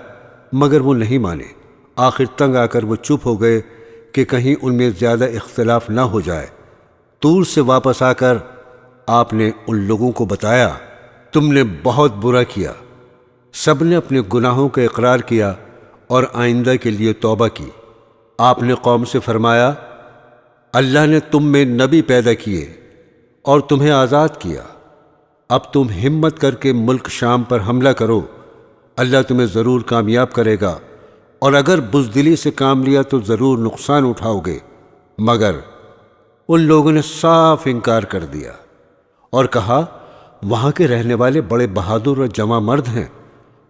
مگر وہ نہیں مانے۔ آخر تنگ آ کر وہ چپ ہو گئے کہ کہیں ان میں زیادہ اختلاف نہ ہو جائے۔ طور سے واپس آ کر آپ نے ان لوگوں کو بتایا، تم نے بہت برا کیا۔ سب نے اپنے گناہوں کا اقرار کیا اور آئندہ کے لیے توبہ کی۔ آپ نے قوم سے فرمایا، اللہ نے تم میں نبی پیدا کیے اور تمہیں آزاد کیا۔ اب تم ہمت کر کے ملک شام پر حملہ کرو، اللہ تمہیں ضرور کامیاب کرے گا، اور اگر بزدلی سے کام لیا تو ضرور نقصان اٹھاؤ گے۔ مگر ان لوگوں نے صاف انکار کر دیا اور کہا، وہاں کے رہنے والے بڑے بہادر اور جواں مرد ہیں،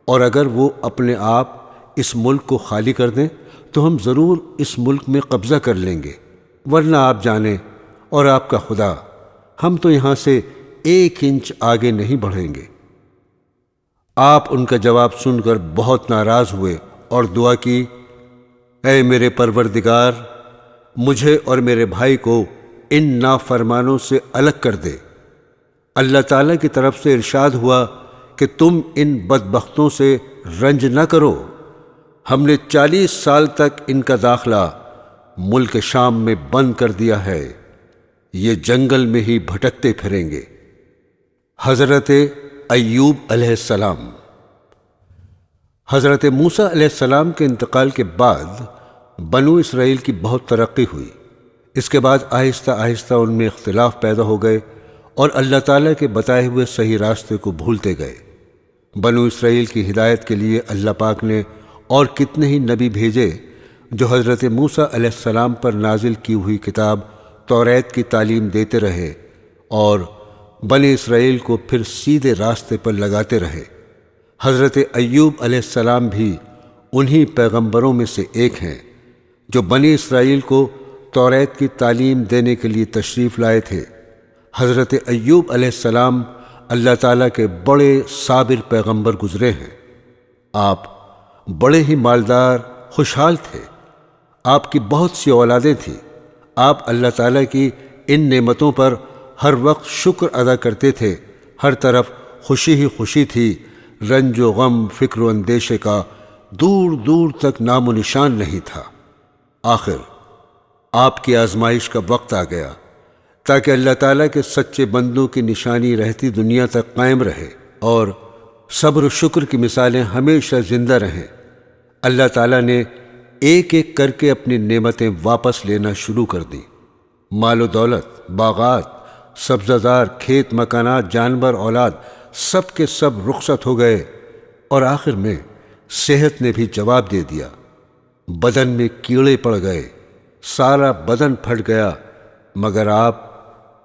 اور اگر وہ اپنے آپ اس ملک کو خالی کر دیں تو ہم ضرور اس ملک میں قبضہ کر لیں گے، ورنہ آپ جانیں اور آپ کا خدا، ہم تو یہاں سے 1 انچ آگے نہیں بڑھیں گے۔ آپ ان کا جواب سن کر بہت ناراض ہوئے اور دعا کی، اے میرے پروردگار، مجھے اور میرے بھائی کو ان نافرمانوں سے الگ کر دے۔ اللہ تعالیٰ کی طرف سے ارشاد ہوا کہ تم ان بدبختوں سے رنج نہ کرو، ہم نے 40 سال تک ان کا داخلہ ملک شام میں بند کر دیا ہے، یہ جنگل میں ہی بھٹکتے پھریں گے۔ حضرت ایوب علیہ السلام۔ حضرت موسیٰ علیہ السلام کے انتقال کے بعد بنو اسرائیل کی بہت ترقی ہوئی۔ اس کے بعد آہستہ آہستہ ان میں اختلاف پیدا ہو گئے اور اللہ تعالیٰ کے بتائے ہوئے صحیح راستے کو بھولتے گئے۔ بنو اسرائیل کی ہدایت کے لیے اللہ پاک نے اور کتنے ہی نبی بھیجے جو حضرت موسیٰ علیہ السلام پر نازل کی ہوئی کتاب توریت کی تعلیم دیتے رہے اور بنی اسرائیل کو پھر سیدھے راستے پر لگاتے رہے۔ حضرت ایوب علیہ السلام بھی انہی پیغمبروں میں سے ایک ہیں جو بنی اسرائیل کو توریت کی تعلیم دینے کے لیے تشریف لائے تھے۔ حضرت ایوب علیہ السلام اللہ تعالیٰ کے بڑے صابر پیغمبر گزرے ہیں۔ آپ بڑے ہی مالدار، خوشحال تھے۔ آپ کی بہت سی اولادیں تھیں۔ آپ اللہ تعالیٰ کی ان نعمتوں پر ہر وقت شکر ادا کرتے تھے۔ ہر طرف خوشی ہی خوشی تھی، رنج و غم، فکر و اندیشے کا دور دور تک نام و نشان نہیں تھا۔ آخر آپ کی آزمائش کا وقت آ گیا تاکہ اللہ تعالیٰ کے سچے بندوں کی نشانی رہتی دنیا تک قائم رہے اور صبر و شکر کی مثالیں ہمیشہ زندہ رہیں۔ اللہ تعالیٰ نے ایک ایک کر کے اپنی نعمتیں واپس لینا شروع کر دیں۔ مال و دولت، باغات، سبزہ زار، کھیت مکانات، جانور، اولاد، سب کے سب رخصت ہو گئے، اور آخر میں صحت نے بھی جواب دے دیا۔ بدن میں کیڑے پڑ گئے، سارا بدن پھٹ گیا، مگر آپ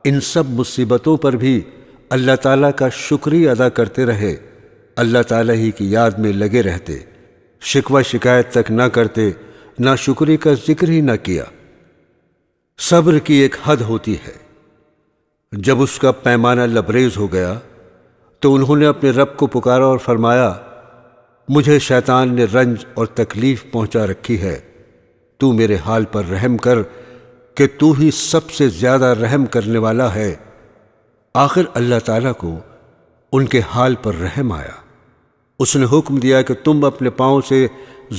ان سب مصیبتوں پر بھی اللہ تعالیٰ کا شکریہ ادا کرتے رہے، اللہ تعالیٰ ہی کی یاد میں لگے رہتے، شکوہ شکایت تک نہ کرتے، نہ شکری کا ذکر ہی نہ کیا۔ صبر کی ایک حد ہوتی ہے، جب اس کا پیمانہ لبریز ہو گیا تو انہوں نے اپنے رب کو پکارا اور فرمایا، مجھے شیطان نے رنج اور تکلیف پہنچا رکھی ہے، تو میرے حال پر رحم کر کہ تو ہی سب سے زیادہ رحم کرنے والا ہے۔ آخر اللہ تعالیٰ کو ان کے حال پر رحم آیا۔ اس نے حکم دیا کہ تم اپنے پاؤں سے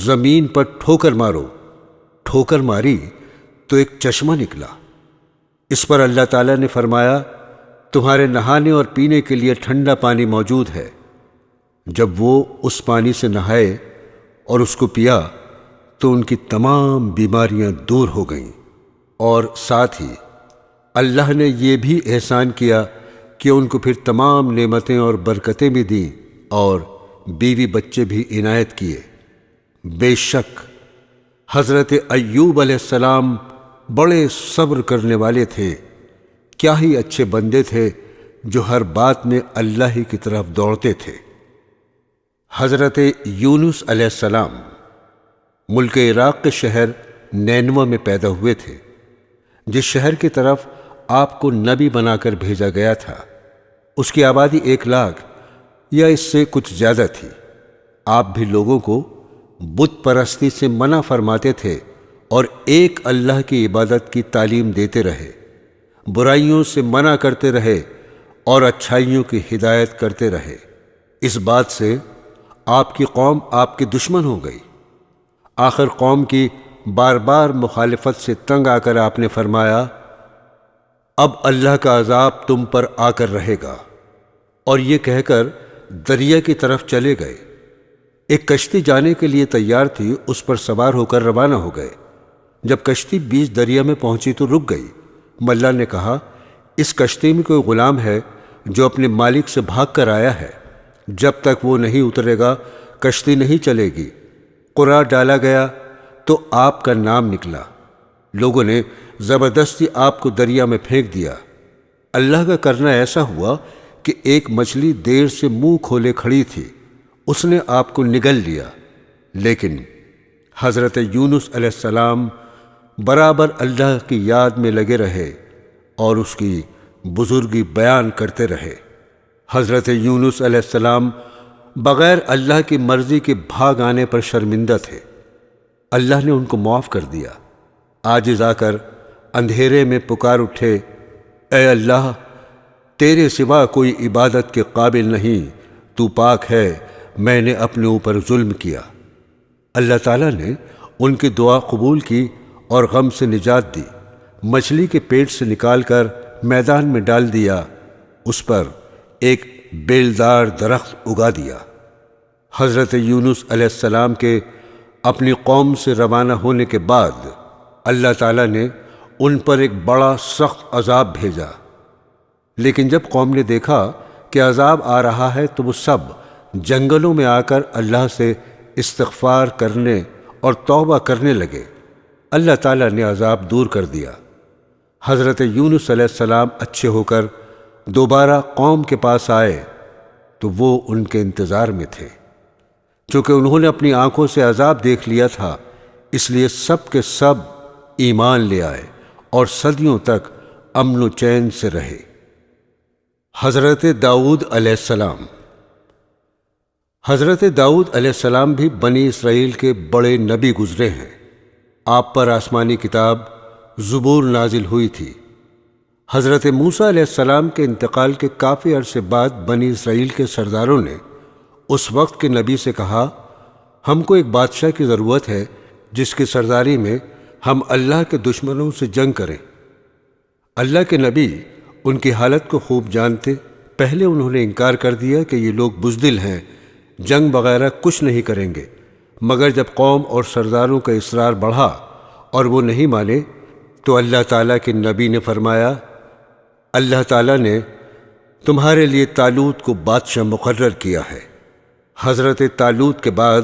زمین پر ٹھوکر مارو۔ ٹھوکر ماری تو ایک چشمہ نکلا۔ اس پر اللہ تعالیٰ نے فرمایا، تمہارے نہانے اور پینے کے لیے ٹھنڈا پانی موجود ہے۔ جب وہ اس پانی سے نہائے اور اس کو پیا تو ان کی تمام بیماریاں دور ہو گئیں۔ اور ساتھ ہی اللہ نے یہ بھی احسان کیا کہ ان کو پھر تمام نعمتیں اور برکتیں بھی دیں اور بیوی بچے بھی عنایت کیے۔ بے شک حضرت ایوب علیہ السلام بڑے صبر کرنے والے تھے، کیا ہی اچھے بندے تھے جو ہر بات میں اللہ ہی کی طرف دوڑتے تھے۔ حضرت یونس علیہ السلام ملک عراق کے شہر نینوہ میں پیدا ہوئے تھے، جس شہر کی طرف آپ کو نبی بنا کر بھیجا گیا تھا۔ اس کی آبادی 1,00,000 یا اس سے کچھ زیادہ تھی۔ آپ بھی لوگوں کو بت پرستی سے منع فرماتے تھے اور ایک اللہ کی عبادت کی تعلیم دیتے رہے، برائیوں سے منع کرتے رہے اور اچھائیوں کی ہدایت کرتے رہے۔ اس بات سے آپ کی قوم آپ کی دشمن ہو گئی۔ آخر قوم کی بار بار مخالفت سے تنگ آ کر آپ نے فرمایا، اب اللہ کا عذاب تم پر آ کر رہے گا، اور یہ کہہ کر دریا کی طرف چلے گئے۔ ایک کشتی جانے کے لیے تیار تھی، اس پر سوار ہو کر روانہ ہو گئے۔ جب کشتی بیچ دریا میں پہنچی تو رک گئی۔ ملا نے کہا، اس کشتی میں کوئی غلام ہے جو اپنے مالک سے بھاگ کر آیا ہے، جب تک وہ نہیں اترے گا کشتی نہیں چلے گی۔ قرعہ ڈالا گیا تو آپ کا نام نکلا۔ لوگوں نے زبردستی آپ کو دریا میں پھینک دیا۔ اللہ کا کرنا ایسا ہوا کہ ایک مچھلی دیر سے منہ کھولے کھڑی تھی، اس نے آپ کو نگل لیا، لیکن حضرت یونس علیہ السلام برابر اللہ کی یاد میں لگے رہے اور اس کی بزرگی بیان کرتے رہے۔ حضرت یونس علیہ السلام بغیر اللہ کی مرضی کے بھاگ آنے پر شرمندہ تھے۔ اللہ نے ان کو معاف کر دیا۔ عاجز آ کر اندھیرے میں پکار اٹھے، اے اللہ، تیرے سوا کوئی عبادت کے قابل نہیں، تو پاک ہے، میں نے اپنے اوپر ظلم کیا۔ اللہ تعالیٰ نے ان کی دعا قبول کی اور غم سے نجات دی۔ مچھلی کے پیٹ سے نکال کر میدان میں ڈال دیا، اس پر ایک بیلدار درخت اگا دیا۔ حضرت یونس علیہ السلام کے اپنی قوم سے روانہ ہونے کے بعد اللہ تعالیٰ نے ان پر ایک بڑا سخت عذاب بھیجا، لیکن جب قوم نے دیکھا کہ عذاب آ رہا ہے تو وہ سب جنگلوں میں آ کر اللہ سے استغفار کرنے اور توبہ کرنے لگے۔ اللہ تعالیٰ نے عذاب دور کر دیا۔ حضرت یونس علیہ السلام اچھے ہو کر دوبارہ قوم کے پاس آئے تو وہ ان کے انتظار میں تھے۔ چونکہ انہوں نے اپنی آنکھوں سے عذاب دیکھ لیا تھا، اس لیے سب کے سب ایمان لے آئے اور صدیوں تک امن و چین سے رہے۔ حضرت داؤد علیہ السلام حضرت داؤد علیہ السلام بھی بنی اسرائیل کے بڑے نبی گزرے ہیں۔ آپ پر آسمانی کتاب زبور نازل ہوئی تھی۔ حضرت موسیٰ علیہ السلام کے انتقال کے کافی عرصے بعد بنی اسرائیل کے سرداروں نے اس وقت کے نبی سے کہا، ہم کو ایک بادشاہ کی ضرورت ہے جس کی سرداری میں ہم اللہ کے دشمنوں سے جنگ کریں۔ اللہ کے نبی ان کی حالت کو خوب جانتے، پہلے انہوں نے انکار کر دیا کہ یہ لوگ بزدل ہیں، جنگ وغیرہ کچھ نہیں کریں گے، مگر جب قوم اور سرداروں کا اصرار بڑھا اور وہ نہیں مانے تو اللہ تعالیٰ کے نبی نے فرمایا، اللہ تعالیٰ نے تمہارے لیے طالوت کو بادشاہ مقرر کیا ہے۔ حضرت طالوت کے بعد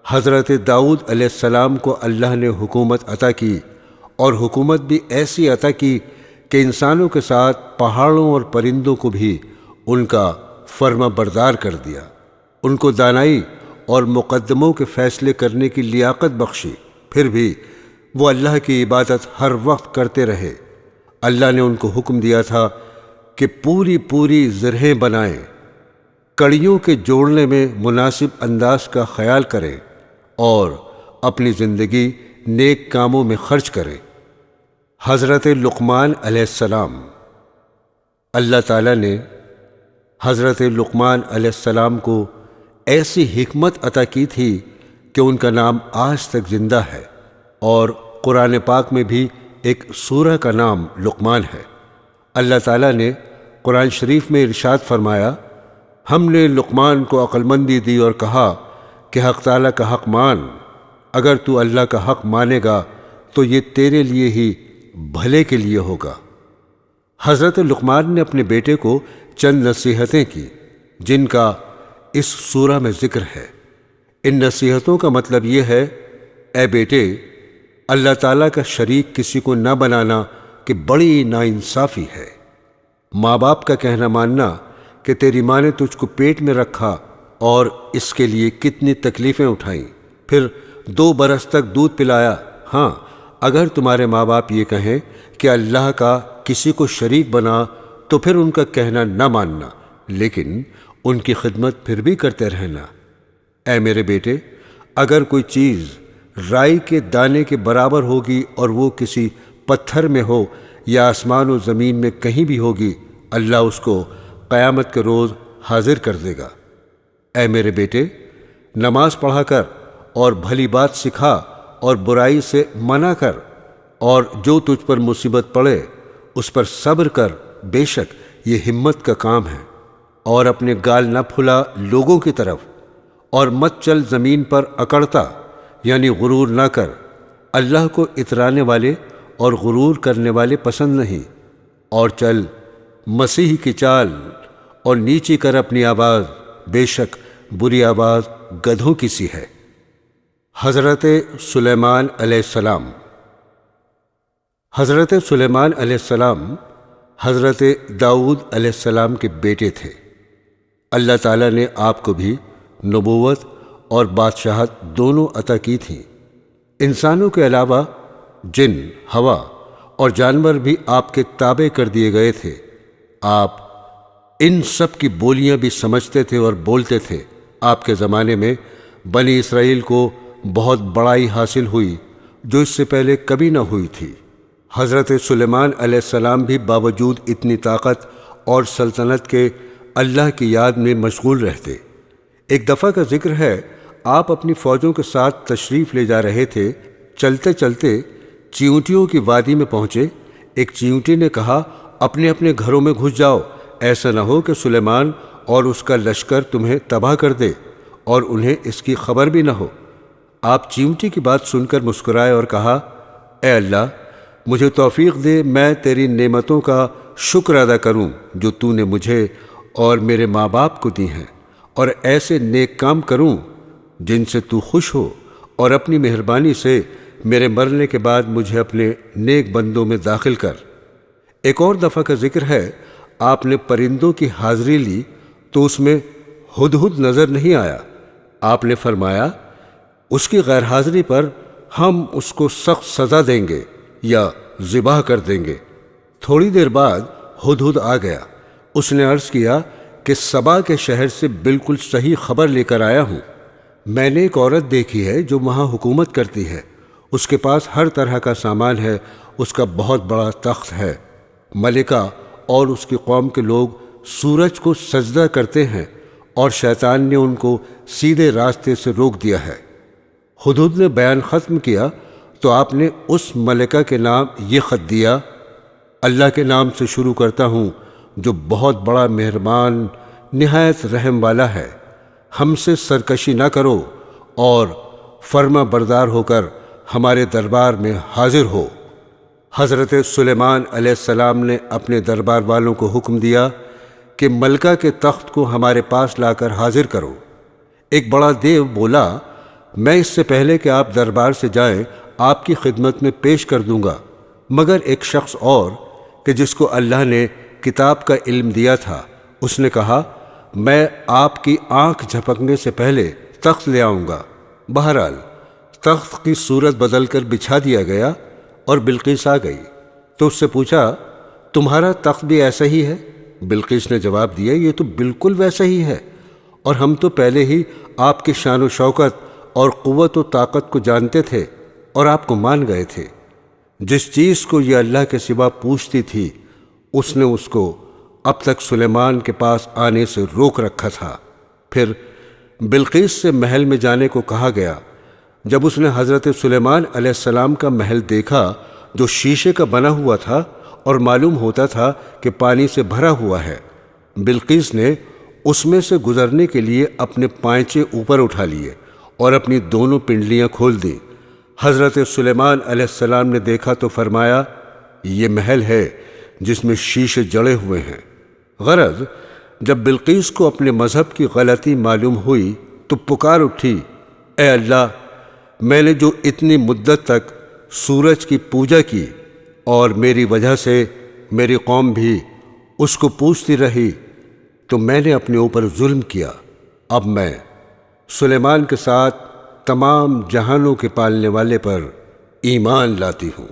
حضرت داؤد علیہ السلام کو اللہ نے حکومت عطا کی، اور حکومت بھی ایسی عطا کی کہ انسانوں کے ساتھ پہاڑوں اور پرندوں کو بھی ان کا فرما بردار کر دیا۔ ان کو دانائی اور مقدموں کے فیصلے کرنے کی لیاقت بخشی، پھر بھی وہ اللہ کی عبادت ہر وقت کرتے رہے۔ اللہ نے ان کو حکم دیا تھا کہ پوری زرہیں بنائیں، کڑیوں کے جوڑنے میں مناسب انداز کا خیال کریں اور اپنی زندگی نیک کاموں میں خرچ کریں۔ حضرت لقمان علیہ السلام اللہ تعالیٰ نے حضرت لقمان علیہ السلام کو ایسی حکمت عطا کی تھی کہ ان کا نام آج تک زندہ ہے، اور قرآن پاک میں بھی ایک سورہ کا نام لقمان ہے۔ اللہ تعالیٰ نے قرآن شریف میں ارشاد فرمایا، ہم نے لقمان کو عقل مندی دی اور کہا کہ حق تعالیٰ کا حق مان، اگر تو اللہ کا حق مانے گا تو یہ تیرے لیے ہی بھلے کے لیے ہوگا۔ حضرت لقمان نے اپنے بیٹے کو چند نصیحتیں کی جن کا اس سورہ میں ذکر ہے۔ ان نصیحتوں کا مطلب یہ ہے، اے بیٹے، اللہ تعالیٰ کا شریک کسی کو نہ بنانا کہ بڑی ناانصافی ہے۔ ماں باپ کا کہنا ماننا کہ تیری ماں نے تجھ کو پیٹ میں رکھا اور اس کے لیے کتنی تکلیفیں اٹھائیں، پھر 2 برس تک دودھ پلایا۔ ہاں، اگر تمہارے ماں باپ یہ کہیں کہ اللہ کا کسی کو شریک بنا تو پھر ان کا کہنا نہ ماننا، لیکن ان کی خدمت پھر بھی کرتے رہنا۔ اے میرے بیٹے، اگر کوئی چیز رائی کے دانے کے برابر ہوگی اور وہ کسی پتھر میں ہو یا آسمان و زمین میں کہیں بھی ہوگی، اللہ اس کو قیامت کے روز حاضر کر دے گا۔ اے میرے بیٹے، نماز پڑھا کر اور بھلی بات سکھا اور برائی سے منع کر، اور جو تجھ پر مصیبت پڑے اس پر صبر کر، بے شک یہ ہمت کا کام ہے۔ اور اپنے گال نہ پھلا لوگوں کی طرف، اور مت چل زمین پر اکڑتا، یعنی غرور نہ کر۔ اللہ کو اترانے والے اور غرور کرنے والے پسند نہیں۔ اور چل مسیح کی چال اور نیچی کر اپنی آواز، بے شک بری آواز گدھوں کی سی ہے۔ حضرت سلیمان علیہ السلام۔ حضرت سلیمان علیہ السلام حضرت داؤد علیہ السلام کے بیٹے تھے۔ اللہ تعالیٰ نے آپ کو بھی نبوت اور بادشاہت دونوں عطا کی تھیں۔ انسانوں کے علاوہ جن، ہوا اور جانور بھی آپ کے تابع کر دیے گئے تھے۔ آپ ان سب کی بولیاں بھی سمجھتے تھے اور بولتے تھے۔ آپ کے زمانے میں بنی اسرائیل کو بہت بڑائی حاصل ہوئی جو اس سے پہلے کبھی نہ ہوئی تھی۔ حضرت سلیمان علیہ السلام بھی باوجود اتنی طاقت اور سلطنت کے اللہ کی یاد میں مشغول رہتے۔ ایک دفعہ کا ذکر ہے، آپ اپنی فوجوں کے ساتھ تشریف لے جا رہے تھے۔ چلتے چلتے چیونٹیوں کی وادی میں پہنچے۔ ایک چیونٹی نے کہا، اپنے اپنے گھروں میں گھس جاؤ، ایسا نہ ہو کہ سلیمان اور اس کا لشکر تمہیں تباہ کر دے اور انہیں اس کی خبر بھی نہ ہو۔ آپ چیونٹی کی بات سن کر مسکرائے اور کہا، اے اللہ، مجھے توفیق دے، میں تیری نعمتوں کا شکر ادا کروں جو تو نے مجھے اور میرے ماں باپ کو دی ہیں، اور ایسے نیک کام کروں جن سے تو خوش ہو، اور اپنی مہربانی سے میرے مرنے کے بعد مجھے اپنے نیک بندوں میں داخل کر۔ ایک اور دفعہ کا ذکر ہے، آپ نے پرندوں کی حاضری لی تو اس میں ہدہد نظر نہیں آیا۔ آپ نے فرمایا، اس کی غیر حاضری پر ہم اس کو سخت سزا دیں گے یا ذبح کر دیں گے۔ تھوڑی دیر بعد ہدہد آ گیا۔ اس نے عرض کیا کہ سبا کے شہر سے بالکل صحیح خبر لے کر آیا ہوں۔ میں نے ایک عورت دیکھی ہے جو وہاں حکومت کرتی ہے۔ اس کے پاس ہر طرح کا سامان ہے، اس کا بہت بڑا تخت ہے۔ ملکہ اور اس کی قوم کے لوگ سورج کو سجدہ کرتے ہیں، اور شیطان نے ان کو سیدھے راستے سے روک دیا ہے۔ ہدہد نے بیان ختم کیا تو آپ نے اس ملکہ کے نام یہ خط دیا، اللہ کے نام سے شروع کرتا ہوں جو بہت بڑا مہربان نہایت رحم والا ہے۔ ہم سے سرکشی نہ کرو اور فرما بردار ہو کر ہمارے دربار میں حاضر ہو۔ حضرت سلیمان علیہ السلام نے اپنے دربار والوں کو حکم دیا کہ ملکہ کے تخت کو ہمارے پاس لا کر حاضر کرو۔ ایک بڑا دیو بولا، میں اس سے پہلے کہ آپ دربار سے جائیں آپ کی خدمت میں پیش کر دوں گا، مگر ایک شخص اور کہ جس کو اللہ نے کتاب کا علم دیا تھا، اس نے کہا، میں آپ کی آنکھ جھپکنے سے پہلے تخت لے آؤں گا۔ بہرحال تخت کی صورت بدل کر بچھا دیا گیا اور بلقیس آ گئی تو اس سے پوچھا، تمہارا تخت بھی ایسا ہی ہے؟ بلقیس نے جواب دیا، یہ تو بالکل ویسا ہی ہے، اور ہم تو پہلے ہی آپ کی شان و شوکت اور قوت و طاقت کو جانتے تھے اور آپ کو مان گئے تھے۔ جس چیز کو یہ اللہ کے سوا پوچھتی تھی اس نے اس کو اب تک سلیمان کے پاس آنے سے روک رکھا تھا۔ پھر بلقیس سے محل میں جانے کو کہا گیا۔ جب اس نے حضرت سلیمان علیہ السلام کا محل دیکھا جو شیشے کا بنا ہوا تھا اور معلوم ہوتا تھا کہ پانی سے بھرا ہوا ہے، بلقیس نے اس میں سے گزرنے کے لیے اپنے پائنچے اوپر اٹھا لیے اور اپنی دونوں پنڈلیاں کھول دیں۔ حضرت سلیمان علیہ السلام نے دیکھا تو فرمایا، یہ محل ہے جس میں شیشے جڑے ہوئے ہیں۔ غرض جب بلقیس کو اپنے مذہب کی غلطی معلوم ہوئی تو پکار اٹھی، اے اللہ، میں نے جو اتنی مدت تک سورج کی پوجا کی اور میری وجہ سے میری قوم بھی اس کو پوجتی رہی، تو میں نے اپنے اوپر ظلم کیا۔ اب میں سلیمان کے ساتھ تمام جہانوں کے پالنے والے پر ایمان لاتی ہوں۔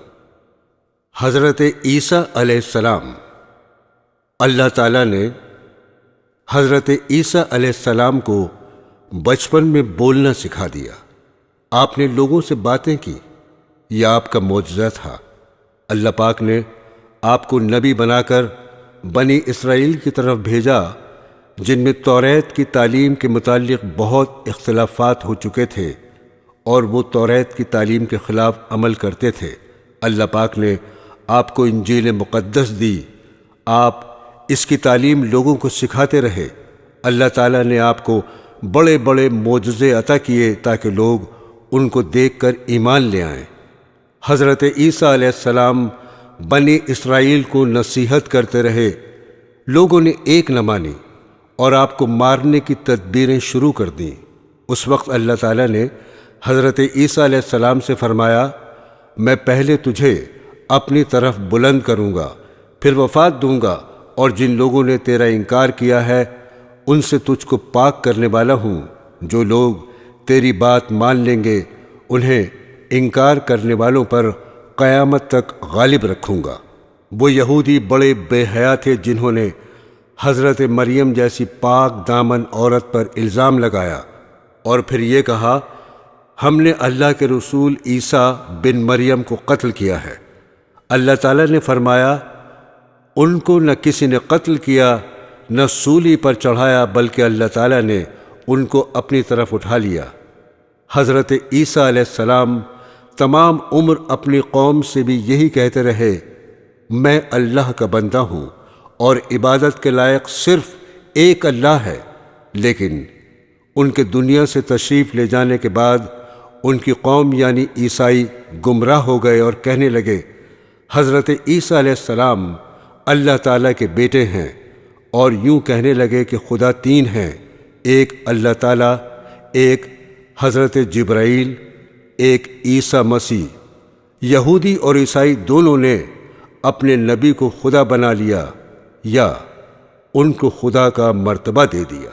حضرت عیسیٰ علیہ السلام۔ اللہ تعالیٰ نے حضرت عیسیٰ علیہ السلام کو بچپن میں بولنا سکھا دیا۔ آپ نے لوگوں سے باتیں کی، یہ آپ کا معجزہ تھا۔ اللہ پاک نے آپ کو نبی بنا کر بنی اسرائیل کی طرف بھیجا، جن میں توریت کی تعلیم کے متعلق بہت اختلافات ہو چکے تھے اور وہ توریت کی تعلیم کے خلاف عمل کرتے تھے۔ اللہ پاک نے آپ کو انجیل مقدس دی، آپ اس کی تعلیم لوگوں کو سکھاتے رہے۔ اللہ تعالیٰ نے آپ کو بڑے بڑے معجزے عطا کیے تاکہ لوگ ان کو دیکھ کر ایمان لے آئیں۔ حضرت عیسیٰ علیہ السلام بنی اسرائیل کو نصیحت کرتے رہے، لوگوں نے ایک نہ مانی اور آپ کو مارنے کی تدبیریں شروع کر دیں۔ اس وقت اللہ تعالیٰ نے حضرت عیسیٰ علیہ السلام سے فرمایا، میں پہلے تجھے اپنی طرف بلند کروں گا، پھر وفات دوں گا، اور جن لوگوں نے تیرا انکار کیا ہے ان سے تجھ کو پاک کرنے والا ہوں۔ جو لوگ تیری بات مان لیں گے انہیں انکار کرنے والوں پر قیامت تک غالب رکھوں گا۔ وہ یہودی بڑے بے حیا تھے جنہوں نے حضرت مریم جیسی پاک دامن عورت پر الزام لگایا اور پھر یہ کہا، ہم نے اللہ کے رسول عیسیٰ بن مریم کو قتل کیا ہے۔ اللہ تعالیٰ نے فرمایا، ان کو نہ کسی نے قتل کیا نہ سولی پر چڑھایا، بلکہ اللہ تعالیٰ نے ان کو اپنی طرف اٹھا لیا۔ حضرت عیسیٰ علیہ السلام تمام عمر اپنی قوم سے بھی یہی کہتے رہے، میں اللہ کا بندہ ہوں اور عبادت کے لائق صرف ایک اللہ ہے۔ لیکن ان کے دنیا سے تشریف لے جانے کے بعد ان کی قوم یعنی عیسائی گمراہ ہو گئے اور کہنے لگے، حضرت عیسیٰ علیہ السلام اللہ تعالیٰ کے بیٹے ہیں، اور یوں کہنے لگے کہ خدا تین ہیں، ایک اللہ تعالیٰ، ایک حضرت جبرائیل، ایک عیسیٰ مسیح۔ یہودی اور عیسائی دونوں نے اپنے نبی کو خدا بنا لیا یا ان کو خدا کا مرتبہ دے دیا۔